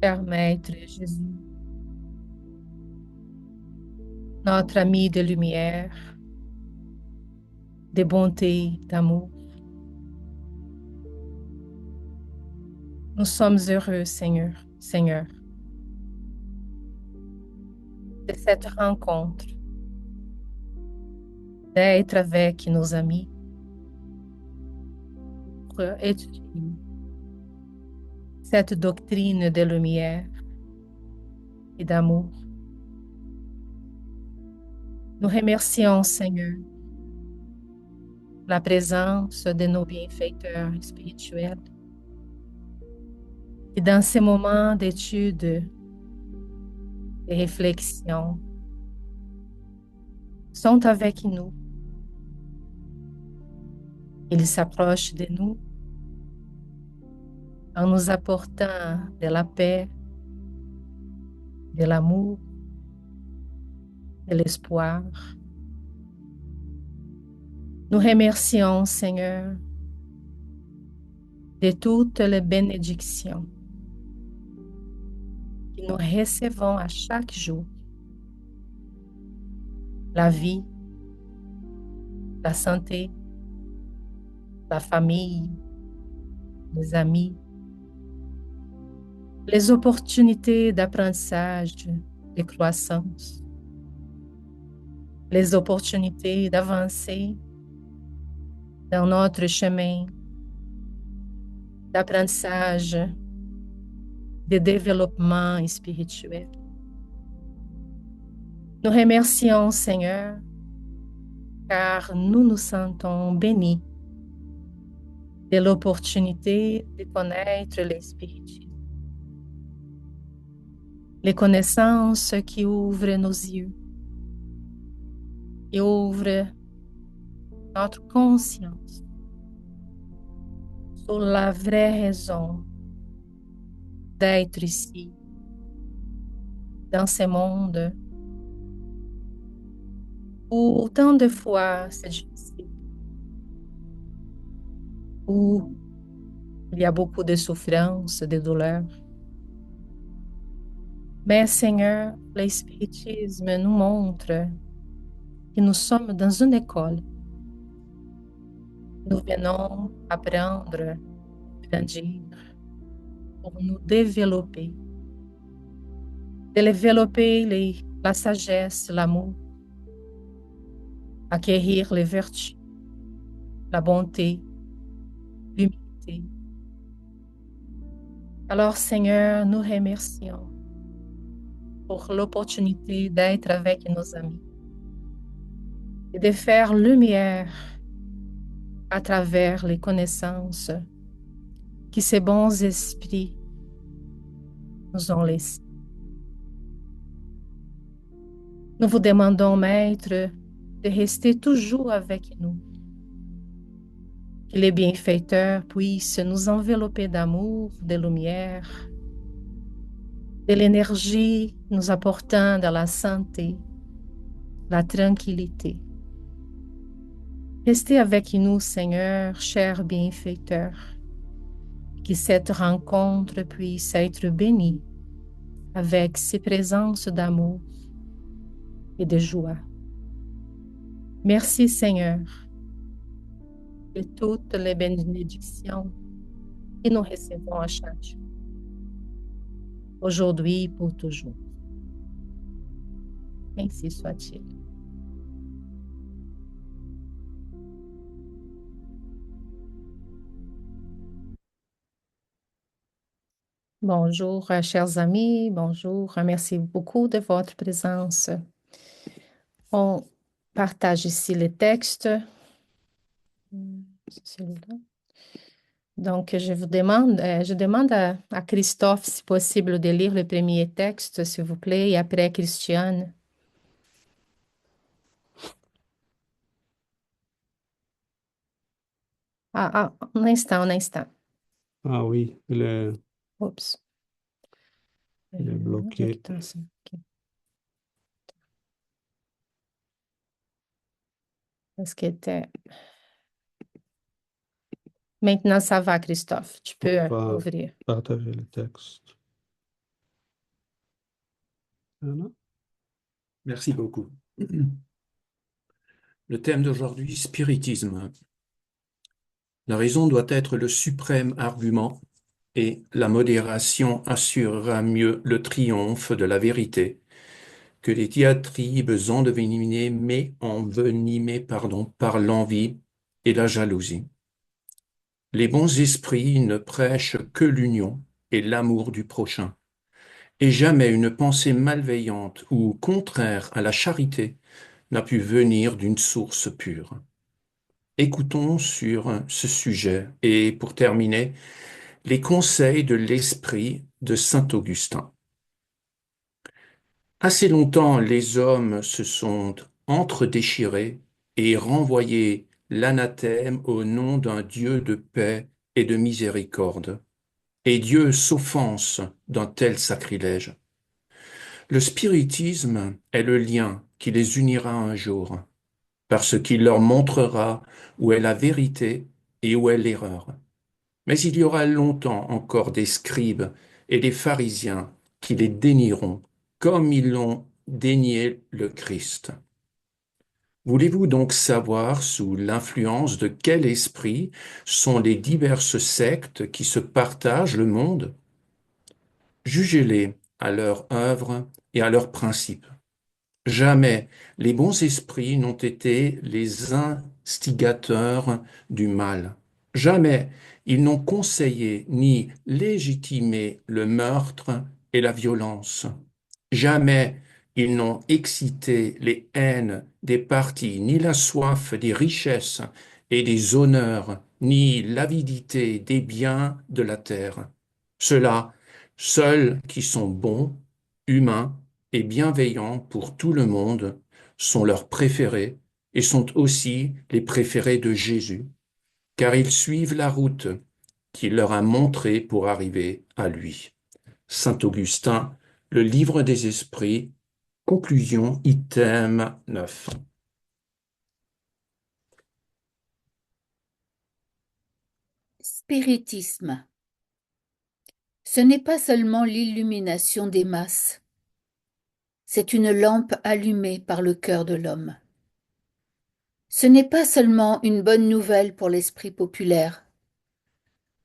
Cher Maître Jésus, notre ami de lumière, de bonté, d'amour, nous sommes heureux, Seigneur, de cette rencontre, d'être avec nos amis pour étudier cette doctrine de lumière et d'amour. Nous remercions, Seigneur, la présence de nos bienfaiteurs spirituels qui, dans ces moments d'étude et réflexion, sont avec nous. Ils s'approchent de nous en nous apportant de la paix, de l'amour, de l'espoir. Nous remercions, Seigneur, de toutes les bénédictions que nous recevons à chaque jour. La vie, la santé, la famille, les amis, les opportunités d'apprentissage, de croissance, les opportunités d'avancer dans notre chemin d'apprentissage, de développement spirituel. Nous remercions, Seigneur, car nous nous sentons bénis de l'opportunité de connaître l'espiritisme, les connaissances qui ouvrent nos yeux, qui ouvrent notre conscience sur la vraie raison d'être ici, dans ce monde où tant de fois c'est difficile, où il y a beaucoup de souffrance, de douleur. Mais Seigneur, l'espiritisme nous montre que nous sommes dans une école. Nous venons apprendre, grandir, pour nous développer la sagesse, l'amour, acquérir les vertus, la bonté, l'humilité. Alors Seigneur, nous remercions pour l'opportunité d'être avec nos amis et de faire lumière à travers les connaissances que ces bons esprits nous ont laissées. Nous vous demandons, Maître, de rester toujours avec nous, que les bienfaiteurs puissent nous envelopper d'amour, de lumière, de l'énergie nous apportant de la santé, la tranquillité. Restez avec nous, Seigneur, cher bienfaiteur, que cette rencontre puisse être bénie avec ces présences d'amour et de joie. Merci, Seigneur, de toutes les bénédictions que nous recevons à chaque jour, aujourd'hui et pour toujours. Ainsi soit-il. Bonjour, chers amis, bonjour. Merci beaucoup de votre présence. On partage ici les textes. C'est celui-là. Donc, je demande à Christophe, si possible, de lire le premier texte, s'il vous plaît, et après Christiane. Un instant, un instant. Ah oui, Oups. il est bloqué. Ok. Est-ce que était... Maintenant, ça va, Christophe. Tu peux On va ouvrir. partager le texte. Voilà. Merci beaucoup. Le thème d'aujourd'hui, spiritisme. La raison doit être le suprême argument et la modération assurera mieux le triomphe de la vérité que les diatribes envenimées par l'envie et la jalousie. Les bons esprits ne prêchent que l'union et l'amour du prochain, et jamais une pensée malveillante ou contraire à la charité n'a pu venir d'une source pure. Écoutons sur ce sujet et, pour terminer, les conseils de l'esprit de saint Augustin. Assez longtemps, les hommes se sont entre-déchirés et renvoyé l'anathème au nom d'un Dieu de paix et de miséricorde. Et Dieu s'offense d'un tel sacrilège. Le spiritisme est le lien qui les unira un jour, parce qu'il leur montrera où est la vérité et où est l'erreur. Mais il y aura longtemps encore des scribes et des pharisiens qui les dénieront, comme ils l'ont dénié le Christ. Voulez-vous donc savoir sous l'influence de quel esprit sont les diverses sectes qui se partagent le monde? Jugez-les à leur œuvre et à leurs principes. Jamais les bons esprits n'ont été les instigateurs du mal. Jamais ils n'ont conseillé ni légitimé le meurtre et la violence. Jamais ils n'ont excité les haines des partis, ni la soif des richesses et des honneurs, ni l'avidité des biens de la terre. Ceux-là, seuls qui sont bons, humains et bienveillants pour tout le monde, sont leurs préférés et sont aussi les préférés de Jésus, car ils suivent la route qu'il leur a montrée pour arriver à lui. Saint Augustin, le livre des esprits, conclusion, item 9. Spiritisme. Ce n'est pas seulement l'illumination des masses, c'est une lampe allumée par le cœur de l'homme. Ce n'est pas seulement une bonne nouvelle pour l'esprit populaire,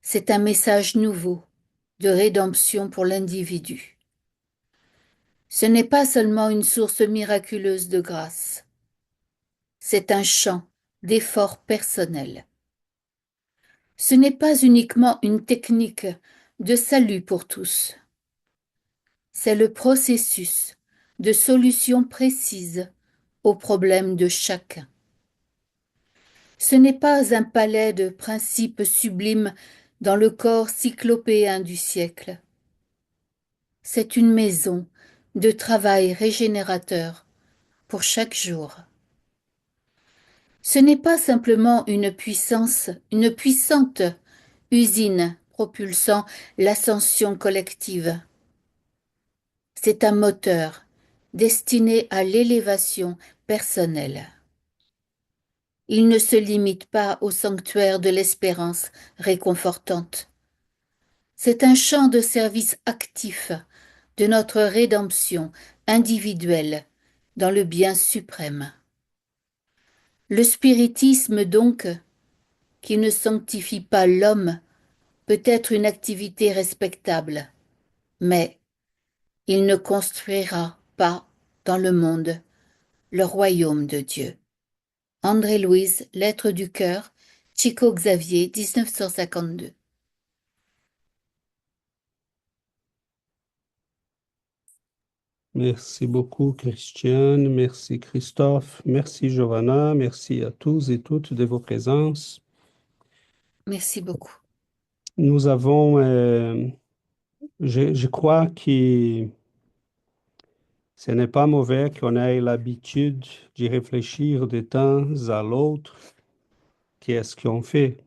c'est un message nouveau de rédemption pour l'individu. Ce n'est pas seulement une source miraculeuse de grâce, c'est un champ d'effort personnel. Ce n'est pas uniquement une technique de salut pour tous, c'est le processus de solution précise aux problèmes de chacun. Ce n'est pas un palais de principes sublimes dans le corps cyclopéen du siècle. C'est une maison de travail régénérateur pour chaque jour. Ce n'est pas simplement une puissante usine propulsant l'ascension collective. C'est un moteur destiné à l'élévation personnelle. Il ne se limite pas au sanctuaire de l'espérance réconfortante. C'est un champ de service actif de notre rédemption individuelle dans le bien suprême. Le spiritisme, donc, qui ne sanctifie pas l'homme, peut être une activité respectable, mais il ne construira pas dans le monde le royaume de Dieu. André-Louise, Lettres du cœur, Chico Xavier, 1952. Merci beaucoup, Christiane. Merci, Christophe. Merci, Giovanna. Merci à tous et toutes de vos présences. Merci beaucoup. Nous avons, je crois que ce n'est pas mauvais qu'on ait l'habitude d'y réfléchir de temps à l'autre. Qu'est-ce qu'on fait?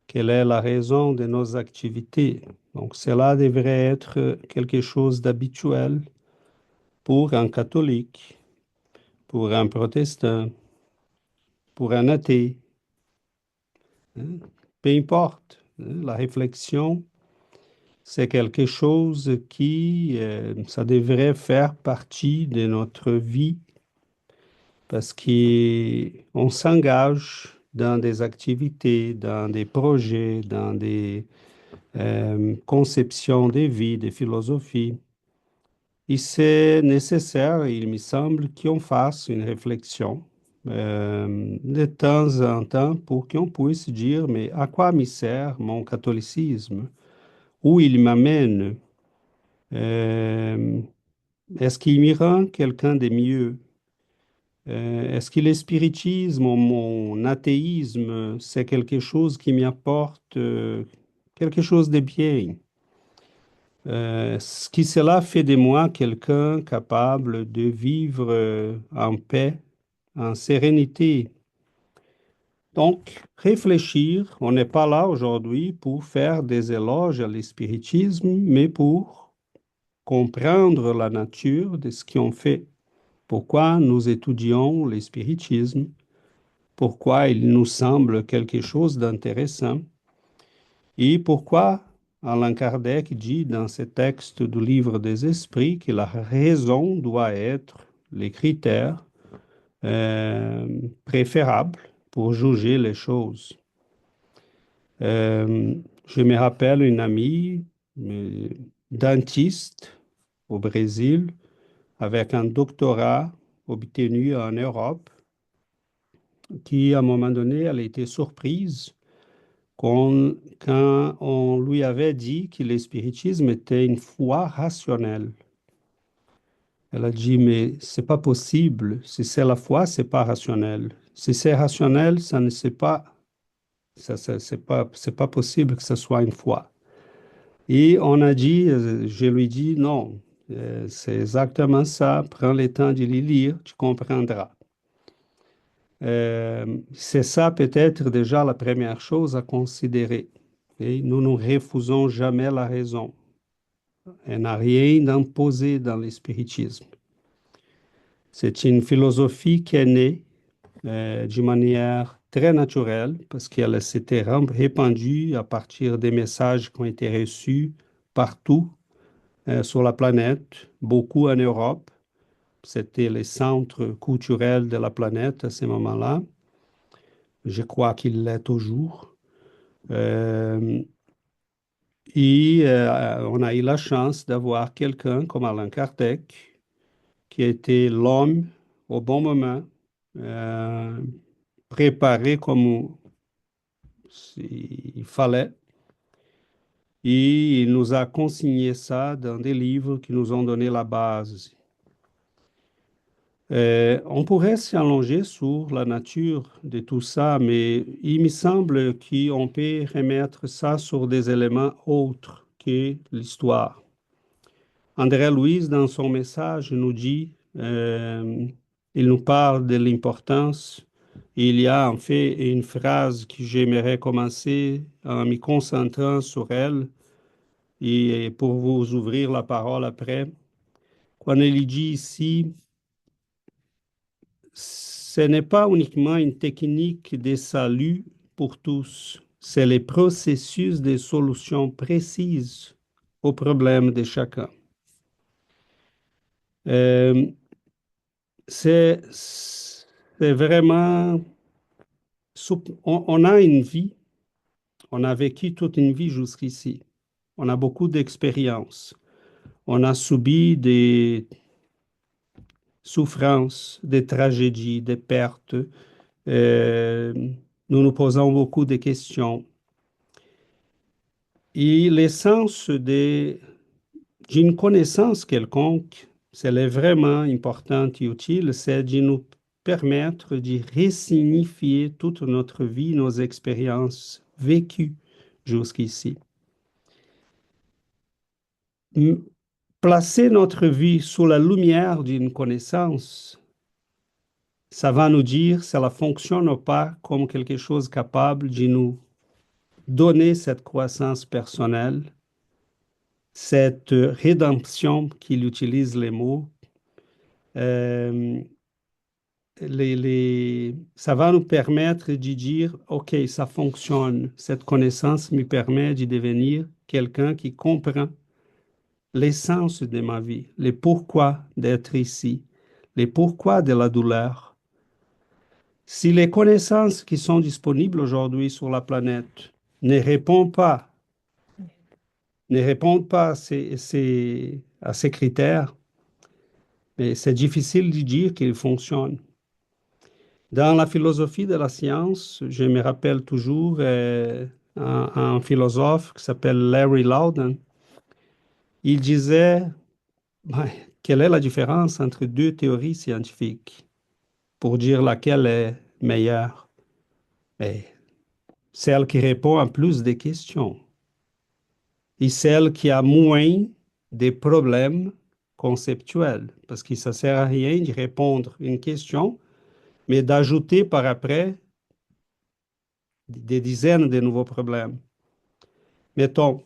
Quelle est la raison de nos activités? Donc, cela devrait être quelque chose d'habituel pour un catholique, pour un protestant, pour un athée. Hein? Peu importe, hein, la réflexion c'est quelque chose qui, ça devrait faire partie de notre vie parce qu'on s'engage dans des activités, dans des projets, dans des conceptions de vie, des philosophies. Et c'est nécessaire, il me semble, qu'on fasse une réflexion de temps en temps pour qu'on puisse dire, mais à quoi me sert mon catholicisme? Où il m'amène? Euh, Est-ce qu'il me rend quelqu'un de mieux? Est-ce que le spiritisme ou mon athéisme, c'est quelque chose qui m'apporte quelque chose de bien? Ce qui cela fait de moi quelqu'un capable de vivre en paix, en sérénité. Donc, réfléchir, on n'est pas là aujourd'hui pour faire des éloges à l'espiritisme, mais pour comprendre la nature de ce qu'on fait. Pourquoi nous étudions l'espiritisme? Pourquoi il nous semble quelque chose d'intéressant? Et pourquoi Allan Kardec dit dans ses textes du livre des esprits que la raison doit être les critères euh, préférables pour juger les choses. Euh, je me rappelle une amie dentiste au Brésil avec un doctorat obtenu en Europe qui, à un moment donné, elle a été surprise quand on lui avait dit que le spiritisme était une foi rationnelle. Elle a dit, mais c'est pas possible. Si c'est la foi, c'est pas rationnel. Si c'est rationnel, ça ne c'est pas, c'est pas possible que ce soit une foi. Et on a dit, je lui dis, non, c'est exactement ça. Prends le temps de les lire, tu comprendras. C'est ça peut-être déjà la première chose à considérer. Et nous ne refusons jamais la raison. Elle n'a rien d'imposé dans le spiritisme. C'est une philosophie qui est née d'une manière très naturelle parce qu'elle s'était répandue à partir des messages qui ont été reçus partout sur la planète, beaucoup en Europe. C'était les centres culturels de la planète à ce moment-là. Je crois qu'il l'est toujours. Euh, on a eu la chance d'avoir quelqu'un comme Allan Kardec, qui a été l'homme au bon moment, euh, préparé comme il fallait. Et il nous a consigné ça dans des livres qui nous ont donné la base. On pourrait s'allonger sur la nature de tout ça, mais il me semble qu'on peut remettre ça sur des éléments autres que l'histoire. André Louise, dans son message, nous dit, il nous parle de l'importance. Il y a en fait une phrase que j'aimerais commencer en me concentrant sur elle et pour vous ouvrir la parole après. Quand il dit ici, ce n'est pas uniquement une technique de salut pour tous, c'est le processus de solution précise aux problèmes de chacun. Euh, c'est vraiment, on a une vie, on a vécu toute une vie jusqu'ici. On a beaucoup d'expériences. On a subi des souffrances, des tragédies, des pertes. Euh, nous nous posons beaucoup de questions. Et l'essence d'une connaissance quelconque, c'est vraiment important et utile, c'est de nous permettre de ressignifier toute notre vie, nos expériences vécues jusqu'ici. Placer notre vie sous la lumière d'une connaissance, ça va nous dire si elle fonctionne ou pas comme quelque chose capable de nous donner cette croissance personnelle, cette rédemption qu'il utilise les mots, ça va nous permettre de dire, OK, ça fonctionne. Cette connaissance me permet de devenir quelqu'un qui comprend l'essence de ma vie, les pourquoi d'être ici, les pourquoi de la douleur. Si les connaissances qui sont disponibles aujourd'hui sur la planète ne répondent pas, à ces critères, mais c'est difficile de dire qu'ils fonctionnent. Dans la philosophie de la science, je me rappelle toujours un philosophe qui s'appelle Larry Loudon. Il disait, ben, quelle est la différence entre deux théories scientifiques pour dire laquelle est meilleure? Et celle qui répond à plus de questions et celle qui a moins de problèmes conceptuels. Parce que ça ne sert à rien de répondre à une question, mais d'ajouter par après des dizaines de nouveaux problèmes. Mettons,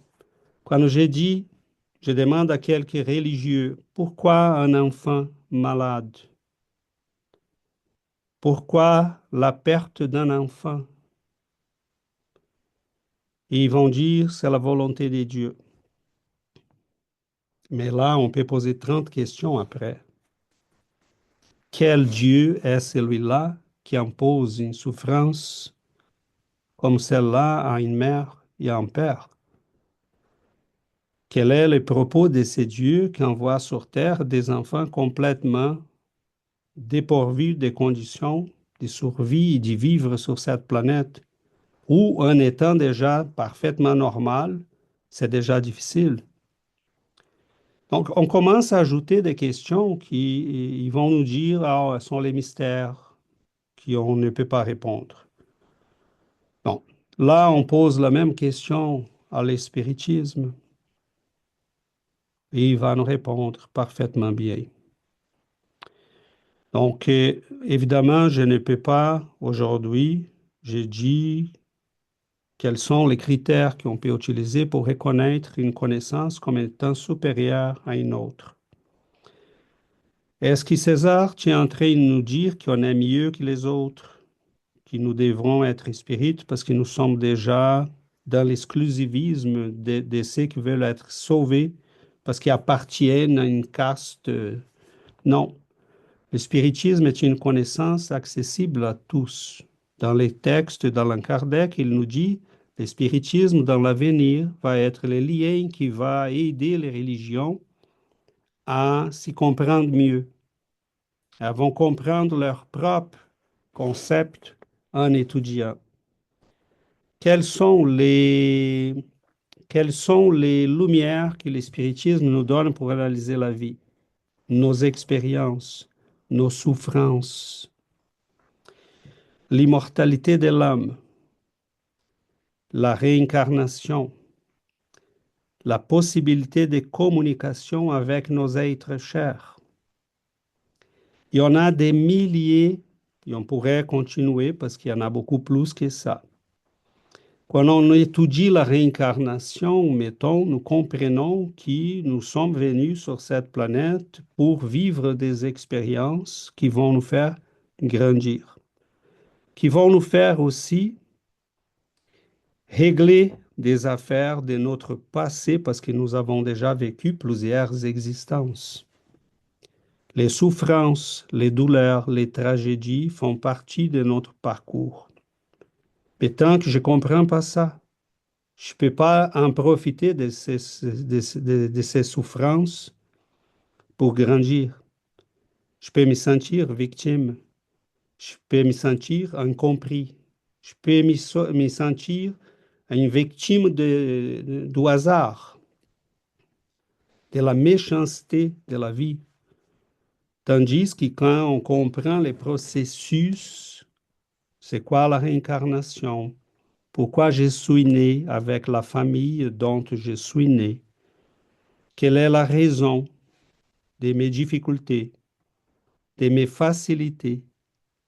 quand je demande à quelques religieux, pourquoi un enfant malade? Pourquoi la perte d'un enfant? Et ils vont dire, c'est la volonté de Dieu. Mais là, on peut poser 30 questions après. Quel Dieu est celui-là qui impose une souffrance comme celle-là à une mère et à un père? Quel est le propos de ces dieux qui envoient sur terre des enfants complètement dépourvus des conditions de survie et de vivre sur cette planète, où en étant déjà parfaitement normal, c'est déjà difficile. Donc, on commence à ajouter des questions qui ils vont nous dire, ah, ce sont les mystères qu'on ne peut pas répondre. Bon, là, on pose la même question à l'espiritisme et il va nous répondre parfaitement bien. Donc, évidemment, je ne peux pas aujourd'hui, j'ai dit quels sont les critères qu'on peut utiliser pour reconnaître une connaissance comme étant supérieure à une autre. Est-ce que César, tu es en train de nous dire qu'on est mieux que les autres, que nous devrons être spirites parce que nous sommes déjà dans l'exclusivisme de ceux qui veulent être sauvés parce qu'ils appartiennent à une caste? Non. Le spiritisme est une connaissance accessible à tous. Dans les textes d'Allan Kardec, il nous dit le spiritisme dans l'avenir va être le lien qui va aider les religions à s'y comprendre mieux. Elles vont comprendre leur propre concept en étudiant. Quelles sont les lumières que le spiritisme nous donne pour analyser la vie? Nos expériences, nos souffrances, l'immortalité de l'âme, la réincarnation, la possibilité de communication avec nos êtres chers. Il y en a des milliers, et on pourrait continuer parce qu'il y en a beaucoup plus que ça. Quand on étudie la réincarnation, mettons, nous comprenons que nous sommes venus sur cette planète pour vivre des expériences qui vont nous faire grandir, qui vont nous faire aussi régler des affaires de notre passé parce que nous avons déjà vécu plusieurs existences. Les souffrances, les douleurs, les tragédies font partie de notre parcours. Mais tant que je ne comprends pas ça, je ne peux pas en profiter de ces souffrances pour grandir. Je peux me sentir victime. Je peux me sentir incompris. Je peux me sentir une victime du hasard, de la méchanceté de la vie. Tandis que quand on comprend les processus, c'est quoi la réincarnation? Pourquoi je suis né avec la famille dont je suis né? Quelle est la raison de mes difficultés, de mes facilités?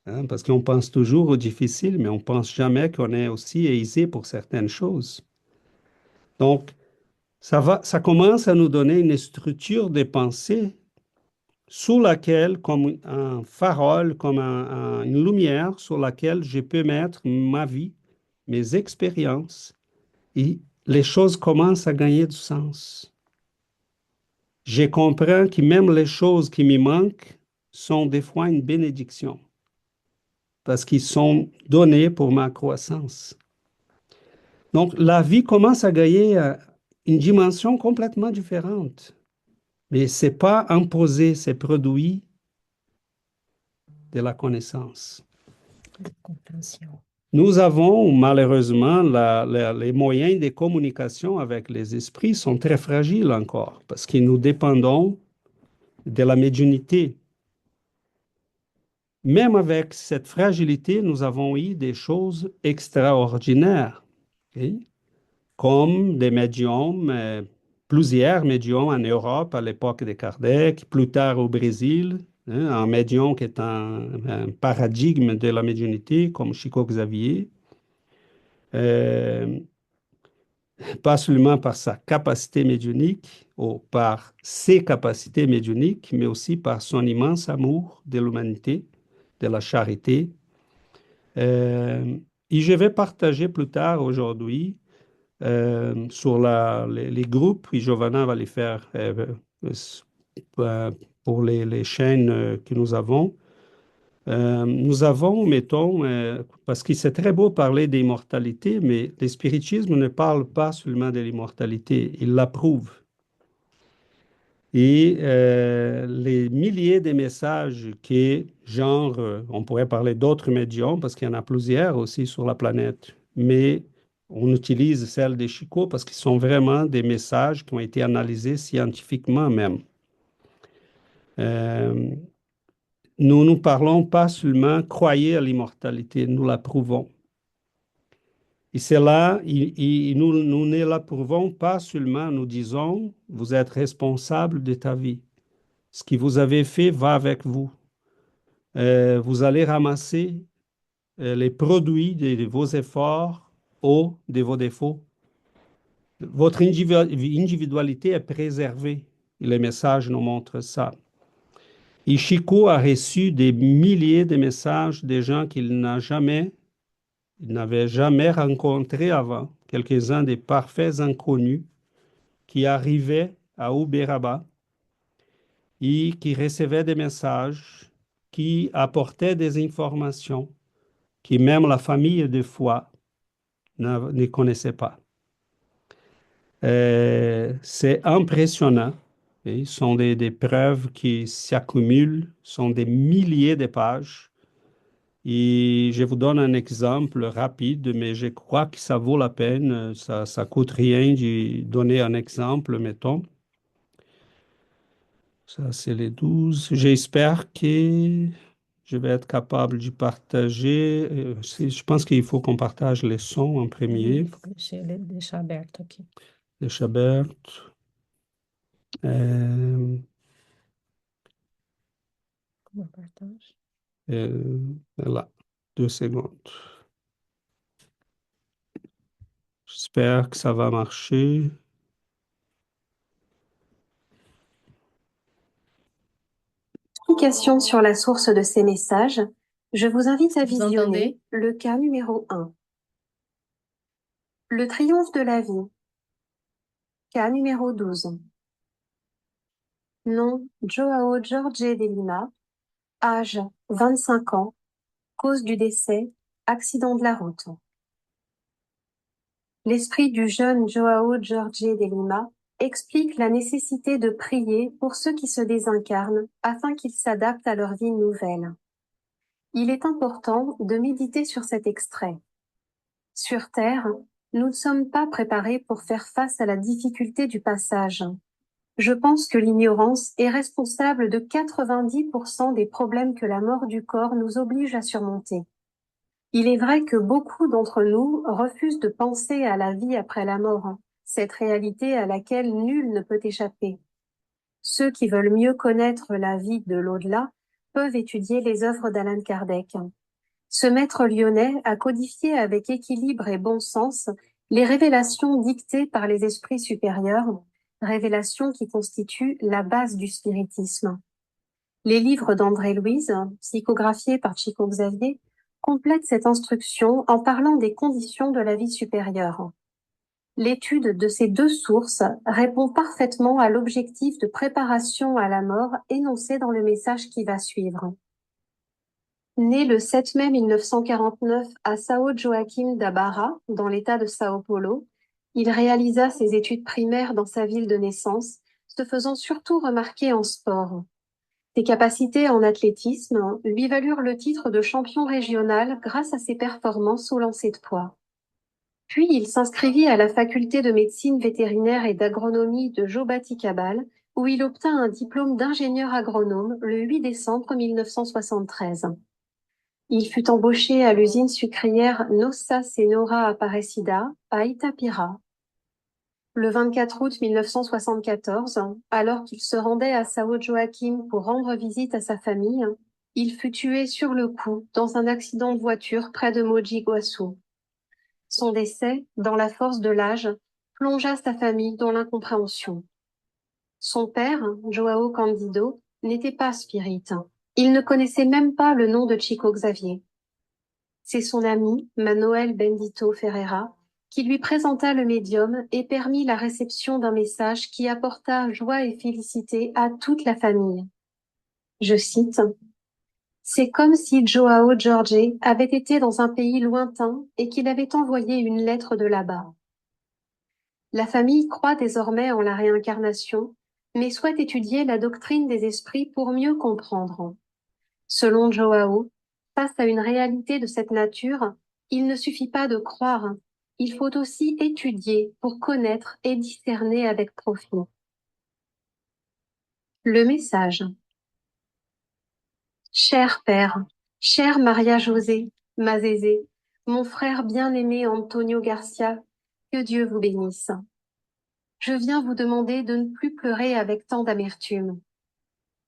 Hein, parce qu'on pense toujours aux difficiles, mais on ne pense jamais qu'on est aussi aisé pour certaines choses. Donc, ça commence à nous donner une structure de pensée sous laquelle, comme un farol, comme une lumière sur laquelle je peux mettre ma vie, mes expériences, et les choses commencent à gagner du sens. Je comprends que même les choses qui me manquent sont des fois une bénédiction, parce qu'ils sont donnés pour ma croissance. Donc, la vie commence à gagner une dimension complètement différente. Mais ce n'est pas imposé, c'est produit de la connaissance. De compréhension. Nous avons malheureusement les moyens de communication avec les esprits sont très fragiles encore parce que nous dépendons de la médiumnité. Même avec cette fragilité, nous avons eu des choses extraordinaires, ok? Comme des médiums, plusieurs médiums en Europe à l'époque de Kardec, plus tard au Brésil, hein, un médium qui est un paradigme de la médiumnité, comme Chico Xavier. Euh, pas seulement par sa capacité médiumnique ou par ses capacités médiumniques, mais aussi par son immense amour de l'humanité, de la charité. Et je vais partager plus tard aujourd'hui sur les groupes, et Giovanna va les faire pour les chaînes que nous avons. Nous avons, mettons, parce que c'est très beau parler d'immortalité, mais le spiritisme ne parle pas seulement de l'immortalité, il l'approuve. Et les milliers de messages qui, genre, on pourrait parler d'autres médiums, parce qu'il y en a plusieurs aussi sur la planète, mais on utilise celles des Chico parce qu'ils sont vraiment des messages qui ont été analysés scientifiquement même. Nous ne parlons pas seulement croyez à l'immortalité, nous l'approuvons. Et c'est là, nous ne l'approuvons pas seulement, nous disons, vous êtes responsable de ta vie. Ce que vous avez fait va avec vous. Vous allez ramasser les produits de vos efforts ou de vos défauts. Votre individualité est préservée. Et les messages nous montrent ça. Et Chico a reçu des milliers de messages de gens qu'il n'avait jamais rencontrés avant, quelques-uns des parfaits inconnus qui arrivaient à Uberaba et qui recevaient des messages, qui apportaient des informations que même la famille de foi ne connaissait pas. C'est impressionnant. Et ce sont des preuves qui s'accumulent, sont des milliers de pages. Et je vous donne un exemple rapide, mais je crois que ça vaut la peine. Ça ne coûte rien de donner un exemple, mettons. Ça, c'est les 12. J'espère que je vais être capable de partager. Je pense qu'il faut qu'on partage les sons en premier. Il faut que je deixe aberto aqui. Les Chabert. Como eu partage? Là, 2 secondes. J'espère que ça va marcher. Explication sur la source de ces messages, je vous invite à Vous visionner entendez? le cas numéro 1. Le triomphe de la vie. Cas numéro 12. Nom Joao Jorge de Lima. Âge 25 ans. Cause du décès accident de la route. L'esprit du jeune Joao Jorge de Lima explique la nécessité de prier pour ceux qui se désincarnent afin qu'ils s'adaptent à leur vie nouvelle. Il est important de méditer sur cet extrait. Sur Terre, nous ne sommes pas préparés pour faire face à la difficulté du passage. Je pense que l'ignorance est responsable de 90% des problèmes que la mort du corps nous oblige à surmonter. Il est vrai que beaucoup d'entre nous refusent de penser à la vie après la mort, cette réalité à laquelle nul ne peut échapper. Ceux qui veulent mieux connaître la vie de l'au-delà peuvent étudier les œuvres d'Allan Kardec. Ce maître lyonnais a codifié avec équilibre et bon sens les révélations dictées par les esprits supérieurs, révélations qui constituent la base du spiritisme. Les livres d'André-Louise, psychographiés par Chico Xavier, complètent cette instruction en parlant des conditions de la vie supérieure. L'étude de ces deux sources répond parfaitement à l'objectif de préparation à la mort énoncé dans le message qui va suivre. Né le 7 mai 1949 à São Joaquim da Barra, dans l'État de Sao Paulo, il réalisa ses études primaires dans sa ville de naissance, se faisant surtout remarquer en sport. Ses capacités en athlétisme lui valurent le titre de champion régional grâce à ses performances au lancer de poids. Puis il s'inscrivit à la faculté de médecine vétérinaire et d'agronomie de Jaboticabal, où il obtint un diplôme d'ingénieur agronome le 8 décembre 1973. Il fut embauché à l'usine sucrière Nossa Senhora Aparecida à Itapira. Le 24 août 1974, alors qu'il se rendait à São Joaquim pour rendre visite à sa famille, il fut tué sur le coup dans un accident de voiture près de Mogi Guaçu. Son décès, dans la force de l'âge, plongea sa famille dans l'incompréhension. Son père, João Candido, n'était pas spirit. Il ne connaissait même pas le nom de Chico Xavier. C'est son ami, Manoel Bendito Ferreira, qui lui présenta le médium et permit la réception d'un message qui apporta joie et félicité à toute la famille. Je cite: « C'est comme si João Jorge avait été dans un pays lointain et qu'il avait envoyé une lettre de là-bas. » La famille croit désormais en la réincarnation, mais souhaite étudier la doctrine des esprits pour mieux comprendre. Selon João, face à une réalité de cette nature, il ne suffit pas de croire, il faut aussi étudier pour connaître et discerner avec profit. Le message. Cher Père, chère Maria José, ma Zézé, mon frère bien-aimé Antonio Garcia, que Dieu vous bénisse. Je viens vous demander de ne plus pleurer avec tant d'amertume.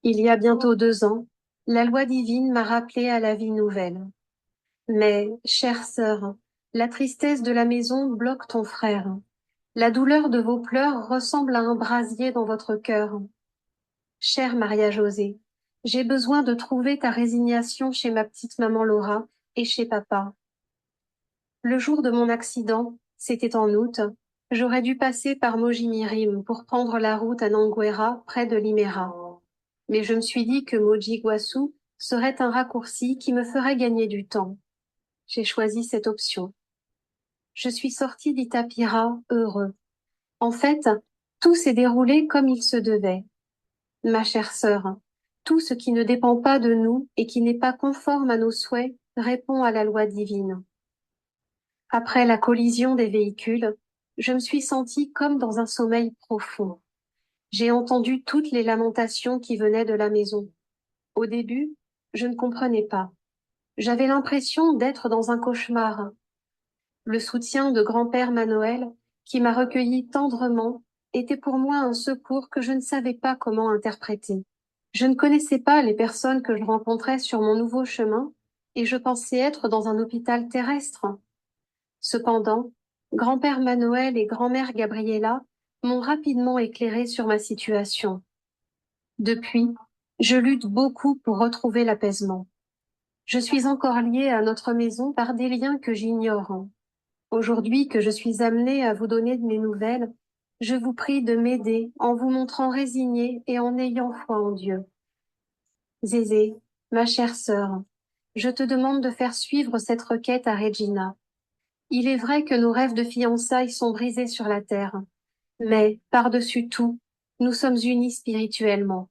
Il y a bientôt 2 ans, la loi divine m'a rappelé à la vie nouvelle. Mais, chère sœur, la tristesse de la maison bloque ton frère. La douleur de vos pleurs ressemble à un brasier dans votre cœur. Chère Maria José, j'ai besoin de trouver ta résignation chez ma petite maman Laura et chez papa. Le jour de mon accident, c'était en août, j'aurais dû passer par Mojimirim pour prendre la route à Nanguera, près de Limera. Mais je me suis dit que Mogi Guaçu serait un raccourci qui me ferait gagner du temps. J'ai choisi cette option. Je suis sortie d'Itapira heureux. En fait, tout s'est déroulé comme il se devait. Ma chère sœur, tout ce qui ne dépend pas de nous et qui n'est pas conforme à nos souhaits répond à la loi divine. Après la collision des véhicules, je me suis sentie comme dans un sommeil profond. J'ai entendu toutes les lamentations qui venaient de la maison. Au début, je ne comprenais pas. J'avais l'impression d'être dans un cauchemar. Le soutien de grand-père Manoël, qui m'a recueilli tendrement, était pour moi un secours que je ne savais pas comment interpréter. Je ne connaissais pas les personnes que je rencontrais sur mon nouveau chemin, et je pensais être dans un hôpital terrestre. Cependant, grand-père Manoël et grand-mère Gabriela m'ont rapidement éclairé sur ma situation. Depuis, je lutte beaucoup pour retrouver l'apaisement. Je suis encore liée à notre maison par des liens que j'ignore. Aujourd'hui que je suis amenée à vous donner de mes nouvelles, je vous prie de m'aider en vous montrant résignée et en ayant foi en Dieu. Zézé, ma chère sœur, je te demande de faire suivre cette requête à Regina. Il est vrai que nos rêves de fiançailles sont brisés sur la terre, mais, par-dessus tout, nous sommes unis spirituellement.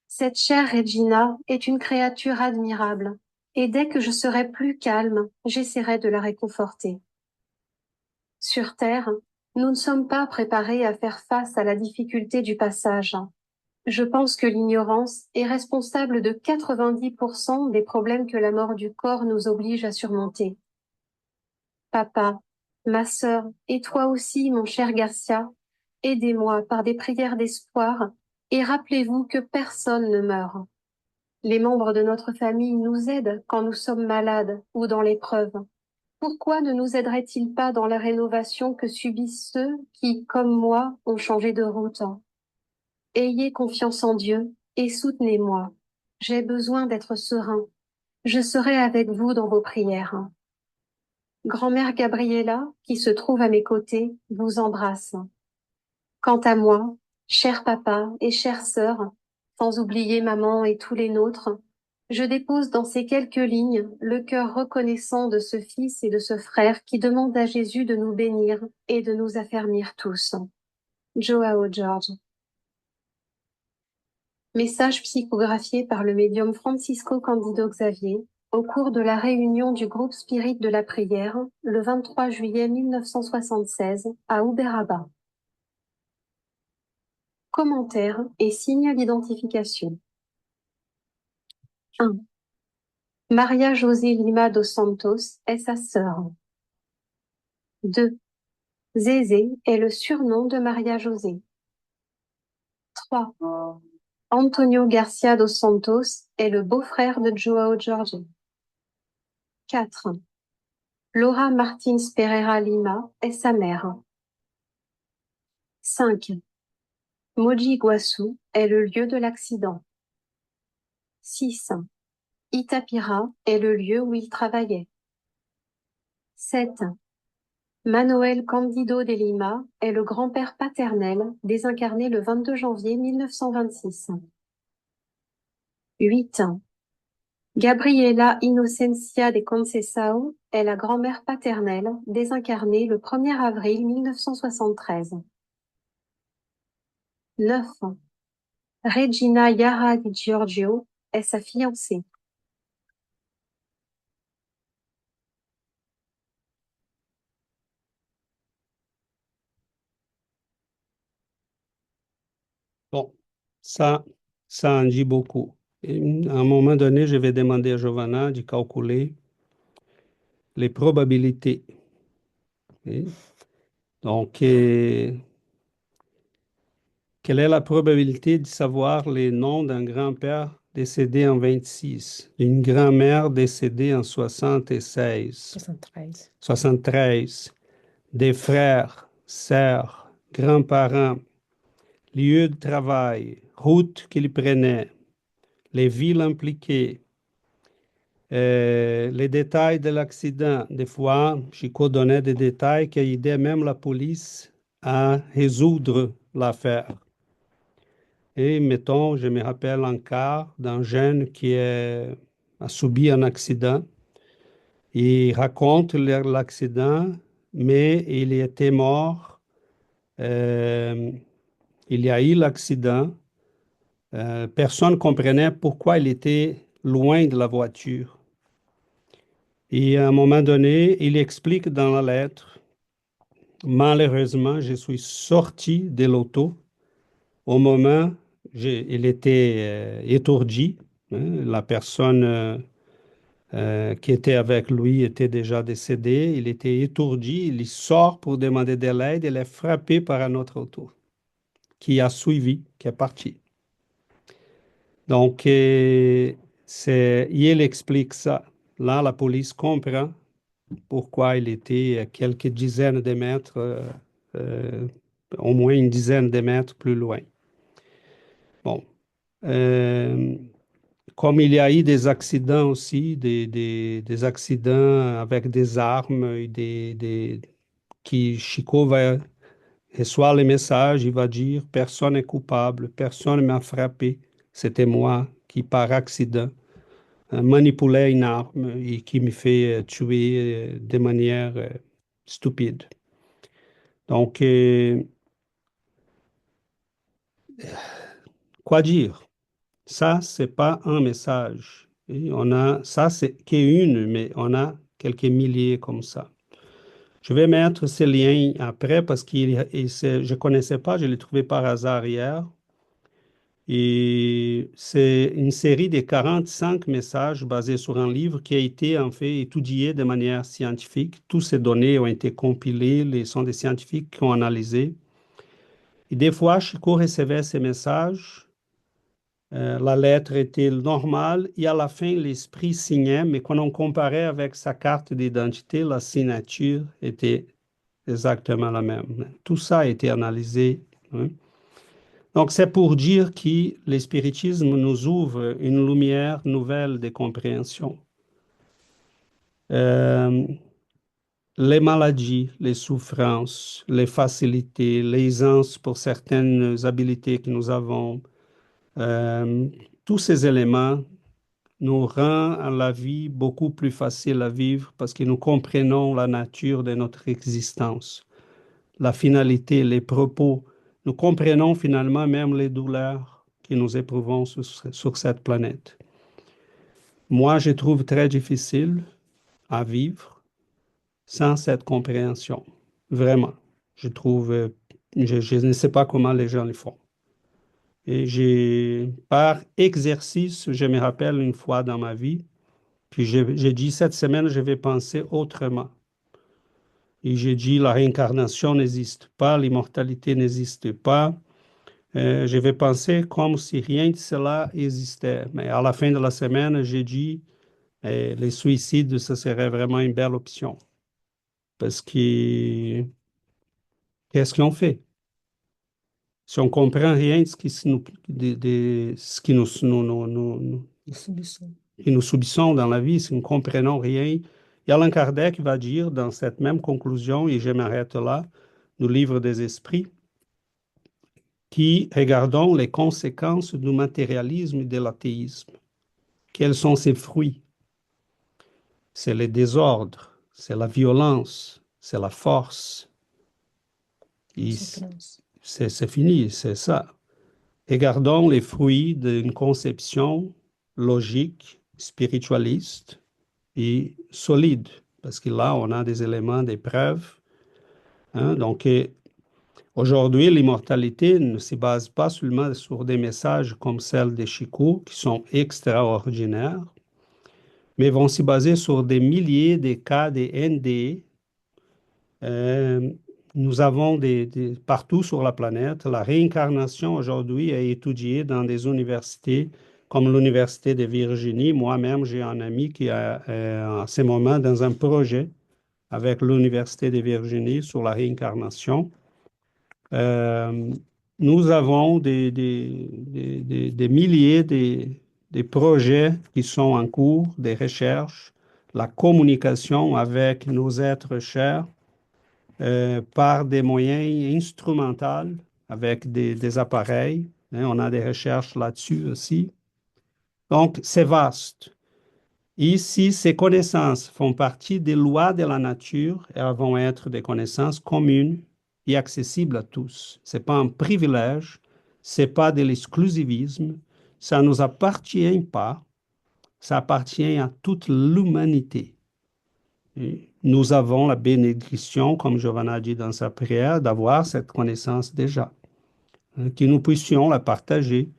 Cette chère Regina est une créature admirable, et dès que je serai plus calme, j'essaierai de la réconforter. Sur Terre, nous ne sommes pas préparés à faire face à la difficulté du passage. Je pense que l'ignorance est responsable de 90% des problèmes que la mort du corps nous oblige à surmonter. Papa, ma sœur, et toi aussi, mon cher Garcia, aidez-moi par des prières d'espoir et rappelez-vous que personne ne meurt. Les membres de notre famille nous aident quand nous sommes malades ou dans l'épreuve. Pourquoi ne nous aideraient-ils pas dans la rénovation que subissent ceux qui, comme moi, ont changé de route? Ayez confiance en Dieu et soutenez-moi. J'ai besoin d'être serein. Je serai avec vous dans vos prières. Grand-mère Gabriella, qui se trouve à mes côtés, vous embrasse. Quant à moi, cher papa et chère sœur, sans oublier maman et tous les nôtres, je dépose dans ces quelques lignes le cœur reconnaissant de ce fils et de ce frère qui demandent à Jésus de nous bénir et de nous affermir tous. Joao George. Message psychographié par le médium Francisco Candido Xavier au cours de la réunion du groupe Spirit de la prière le 23 juillet 1976 à Uberaba. Commentaires et signes d'identification. 1. Maria José Lima dos Santos est sa sœur. 2. Zézé est le surnom de Maria José. 3. Antonio Garcia dos Santos est le beau-frère de Joao Jorge. 4. Laura Martins Pereira Lima est sa mère. 5. Moji Guaçu est le lieu de l'accident. 6. Itapira est le lieu où il travaillait. 7. Manuel Candido de Lima est le grand-père paternel désincarné le 22 janvier 1926. 8. Gabriela Inocencia de Conceição est la grand-mère paternelle désincarnée le 1er avril 1973. 9. Regina Yara Di Giorgio est sa fiancée. Bon, ça, ça en dit beaucoup. Et à un moment donné, je vais demander à Giovanna de calculer les probabilités. Et donc, quelle est la probabilité de savoir les noms d'un grand-père décédé en 26, d'une grand-mère décédée en 76, 73, des frères, sœurs, grands-parents, lieu de travail, route qu'ils prenaient, les villes impliquées, les détails de l'accident. Des fois, Chico donnait des détails qui aidaient même la police à résoudre l'affaire. Et mettons, je me rappelle un cas d'un jeune qui a subi un accident. Il raconte l'accident, mais il était mort. Il y a eu l'accident. Personne ne comprenait pourquoi il était loin de la voiture. Et à un moment donné, il explique dans la lettre, malheureusement, je suis sorti de l'auto au moment, il était étourdi, hein, la personne qui était avec lui était déjà décédée, il était étourdi, il sort pour demander de l'aide, il est frappé par un autre auto qui a suivi, qui est parti. Donc, il explique ça. Là, la police comprend pourquoi il était à quelques dizaines de mètres, au moins une dizaine de mètres plus loin. Bon. Comme il y a eu des accidents aussi, des accidents avec des armes, et qui Chico reçoit les messages, il va dire, personne n'est coupable, personne ne m'a frappé, c'était moi qui, par accident, manipulait une arme et qui me fait tuer de manière stupide. Donc, quoi dire? Ça, c'est pas un message. Et ça, c'est qu'une, mais on a quelques milliers comme ça. Je vais mettre ces liens après parce que je ne connaissais pas, je l'ai trouvé par hasard hier. Et c'est une série de 45 messages basés sur un livre qui a été en fait étudié de manière scientifique. Toutes ces données ont été compilées, sont des scientifiques qui ont analysé. Et des fois, Chico recevait ces messages, la lettre était normale et à la fin, l'esprit signait, mais quand on comparait avec sa carte d'identité, la signature était exactement la même. Tout ça a été analysé, hein. Donc, c'est pour dire que le spiritisme nous ouvre une lumière nouvelle de compréhension. Euh, les maladies, les souffrances, les facilités, l'aisance pour certaines habiletés que nous avons, euh, tous ces éléments nous rendent la vie beaucoup plus facile à vivre parce que nous comprenons la nature de notre existence, la finalité, les propos. Nous comprenons finalement même les douleurs que nous éprouvons sur cette planète. Moi, je trouve très difficile à vivre sans cette compréhension. Vraiment. Je trouve, je ne sais pas comment les gens le font. Et par exercice, je me rappelle une fois dans ma vie, puis j'ai dit cette semaine, je vais penser autrement. Et j'ai dit, la réincarnation n'existe pas, l'immortalité n'existe pas. Je vais penser comme si rien de cela existait. Mais à la fin de la semaine, j'ai dit, les suicides, ce serait vraiment une belle option. Parce que qu'est-ce qu'on fait? Si on comprend rien de ce qui nous, de ce qui que nous subissons dans la vie, si nous ne comprenons rien, et Allan Kardec va dire dans cette même conclusion, et je m'arrête là, du livre des esprits, qui regardons les conséquences du matérialisme et de l'athéisme. Quels sont ses fruits? C'est le désordre, c'est la violence, c'est la force. C'est fini, c'est ça. Regardons les fruits d'une conception logique, spiritualiste et solide, parce que là, on a des éléments, des preuves. Hein. Donc, aujourd'hui, l'immortalité ne se base pas seulement sur des messages comme celle de Chico, qui sont extraordinaires, mais vont se baser sur des milliers de cas de NDE. Nous avons partout sur la planète. La réincarnation aujourd'hui est étudiée dans des universités comme l'Université de Virginie. Moi-même, j'ai un ami qui est en ce moment dans un projet avec l'Université de Virginie sur la réincarnation. Euh, Nous avons des milliers de projets qui sont en cours, des recherches, la communication avec nos êtres chers par des moyens instrumentaux avec des appareils. Hein, on a des recherches là-dessus aussi. Donc, c'est vaste. Ici, ces connaissances font partie des lois de la nature et elles vont être des connaissances communes et accessibles à tous. Ce n'est pas un privilège, ce n'est pas de l'exclusivisme, ça ne nous appartient pas, ça appartient à toute l'humanité. Et nous avons la bénédiction, comme Giovanna a dit dans sa prière, d'avoir cette connaissance déjà, hein, que nous puissions la partager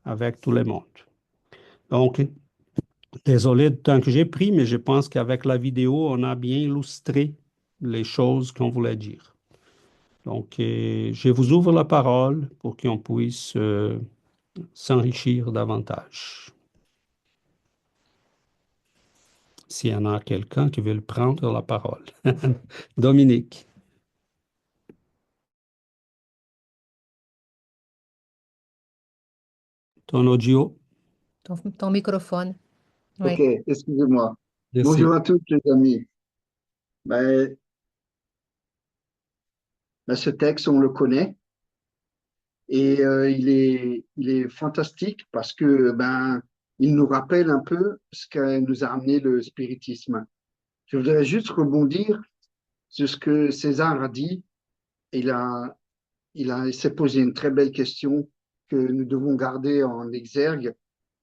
avec tout le monde. Donc, désolé du temps que j'ai pris, mais je pense qu'avec la vidéo, on a bien illustré les choses qu'on voulait dire. Donc, je vous ouvre la parole pour qu'on puisse s'enrichir davantage. S'il y en a quelqu'un qui veut prendre la parole. Dominique. Ton audio. Ton microphone. Ok, Oui. excusez-moi. Merci. Bonjour à tous les amis. Ce texte, on le connaît et il est fantastique parce que il nous rappelle un peu ce que nous a amené le spiritisme. Je voudrais juste rebondir sur ce que César a dit. Il s'est posé une très belle question que nous devons garder en exergue.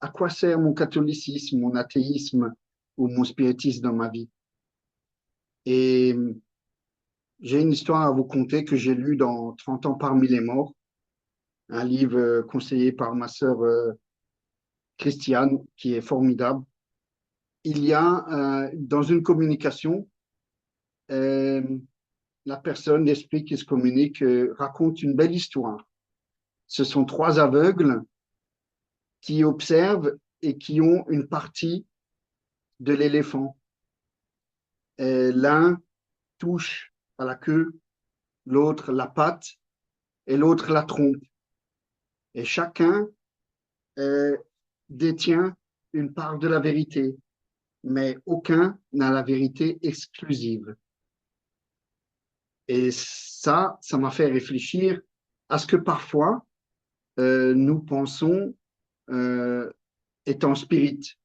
À quoi sert mon catholicisme, mon athéisme ou mon spiritisme dans ma vie? Et j'ai une histoire à vous conter que j'ai lue dans 30 ans parmi les morts, un livre conseillé par ma sœur Christiane, qui est formidable. Il y a dans une communication, euh, la personne explique et se communique, raconte une belle histoire. Ce sont trois aveugles qui observent et qui ont une partie de l'éléphant. L'un touche à la queue, l'autre la patte et l'autre la trompe. Et chacun détient une part de la vérité, mais aucun n'a la vérité exclusive. Et ça m'a fait réfléchir à ce que parfois nous pensons étant spirit,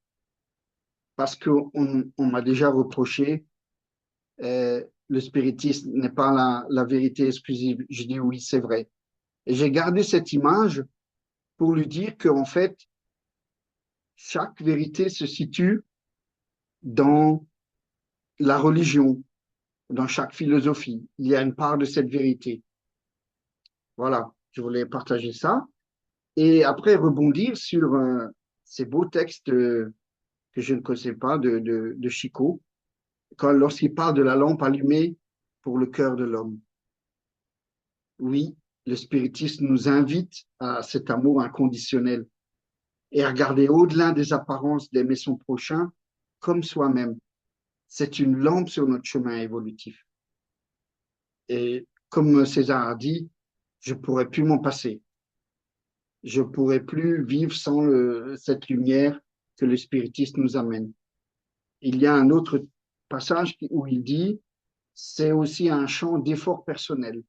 parce qu'on m'a déjà reproché le spiritisme n'est pas la vérité exclusive. Je dis oui, c'est vrai. Et j'ai gardé cette image pour lui dire qu'en fait, chaque vérité se situe dans la religion, dans chaque philosophie. Il y a une part de cette vérité. Voilà, je voulais partager ça. Et après, rebondir sur ces beaux textes que je ne connaissais pas de Chico, lorsqu'il parle de la lampe allumée pour le cœur de l'homme. Oui, le spiritisme nous invite à cet amour inconditionnel et à regarder au-delà des apparences d'aimer son prochain comme soi-même. C'est une lampe sur notre chemin évolutif. Et comme César a dit, je ne pourrais plus m'en passer. Je ne pourrais plus vivre sans cette lumière que le spiritisme nous amène. Il y a un autre passage où il dit, c'est aussi un champ d'effort personnel.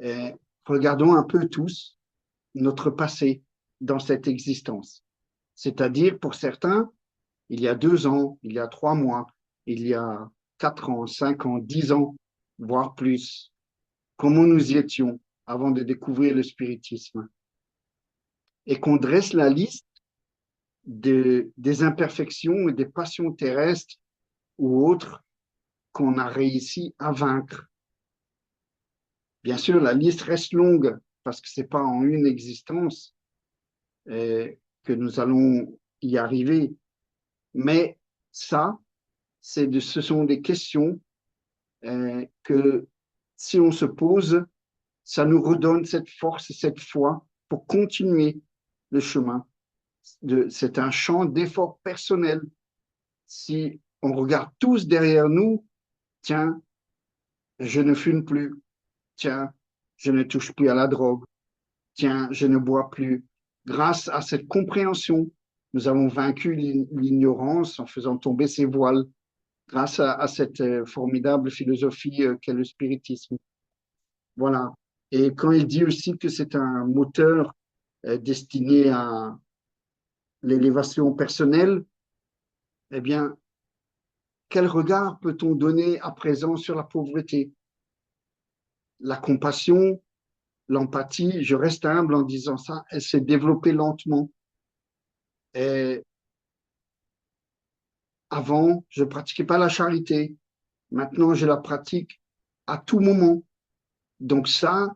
Et regardons un peu tous notre passé dans cette existence. C'est-à-dire, pour certains, il y a 2 ans, il y a 3 mois, il y a 4 ans, 5 ans, 10 ans, voire plus. Comment nous y étions avant de découvrir le spiritisme. Et qu'on dresse la liste des imperfections et des passions terrestres ou autres qu'on a réussi à vaincre. Bien sûr, la liste reste longue parce que c'est pas en une existence que nous allons y arriver. Mais ça, ce sont des questions que si on se pose, ça nous redonne cette force et cette foi pour continuer le chemin. C'est un champ d'effort personnel. Si on regarde tous derrière nous, tiens, je ne fume plus, tiens, je ne touche plus à la drogue, tiens, je ne bois plus. Grâce à cette compréhension, nous avons vaincu l'ignorance en faisant tomber ces voiles, grâce à cette formidable philosophie qu'est le spiritisme. Voilà. Et quand il dit aussi que c'est un moteur destiné à l'élévation personnelle, eh bien, quel regard peut-on donner à présent sur la pauvreté? La compassion, l'empathie, je reste humble en disant ça, elle s'est développée lentement. Et avant, je ne pratiquais pas la charité. Maintenant, je la pratique à tout moment. Donc ça,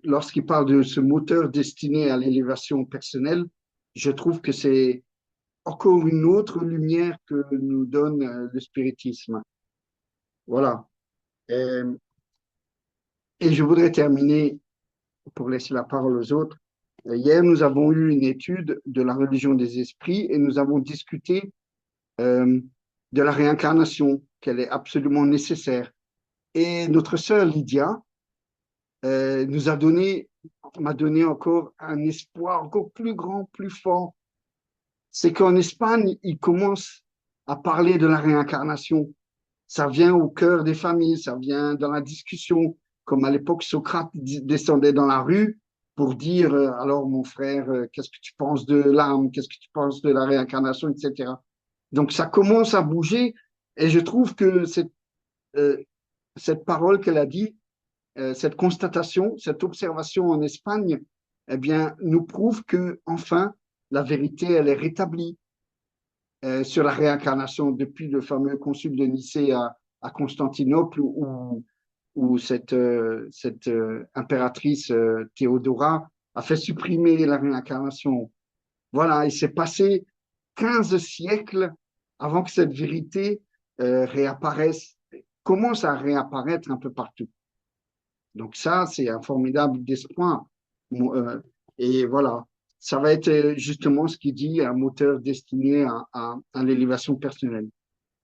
lorsqu'il parle de ce moteur destiné à l'élévation personnelle, je trouve que c'est encore une autre lumière que nous donne le spiritisme. Voilà. Et je voudrais terminer, pour laisser la parole aux autres. Hier, nous avons eu une étude de la religion des esprits et nous avons discuté de la réincarnation, qu'elle est absolument nécessaire. Et notre sœur Lydia m'a donné encore un espoir encore plus grand, plus fort. C'est qu'en Espagne, ils commencent à parler de la réincarnation. Ça vient au cœur des familles, ça vient dans la discussion, comme à l'époque Socrate descendait dans la rue pour dire alors mon frère, qu'est-ce que tu penses de l'âme, qu'est-ce que tu penses de la réincarnation, etc. Donc ça commence à bouger et je trouve que cette parole qu'elle a dit, cette constatation, cette observation en Espagne, eh bien, nous prouve que enfin la vérité elle est rétablie sur la réincarnation depuis le fameux concile de Nicée à Constantinople où cette impératrice Théodora a fait supprimer la réincarnation. Voilà, il s'est passé 15 siècles avant que cette vérité réapparaisse, commence à réapparaître un peu partout. Donc ça, c'est un formidable espoir. Et voilà, ça va être justement ce qui dit un moteur destiné à l'élévation personnelle.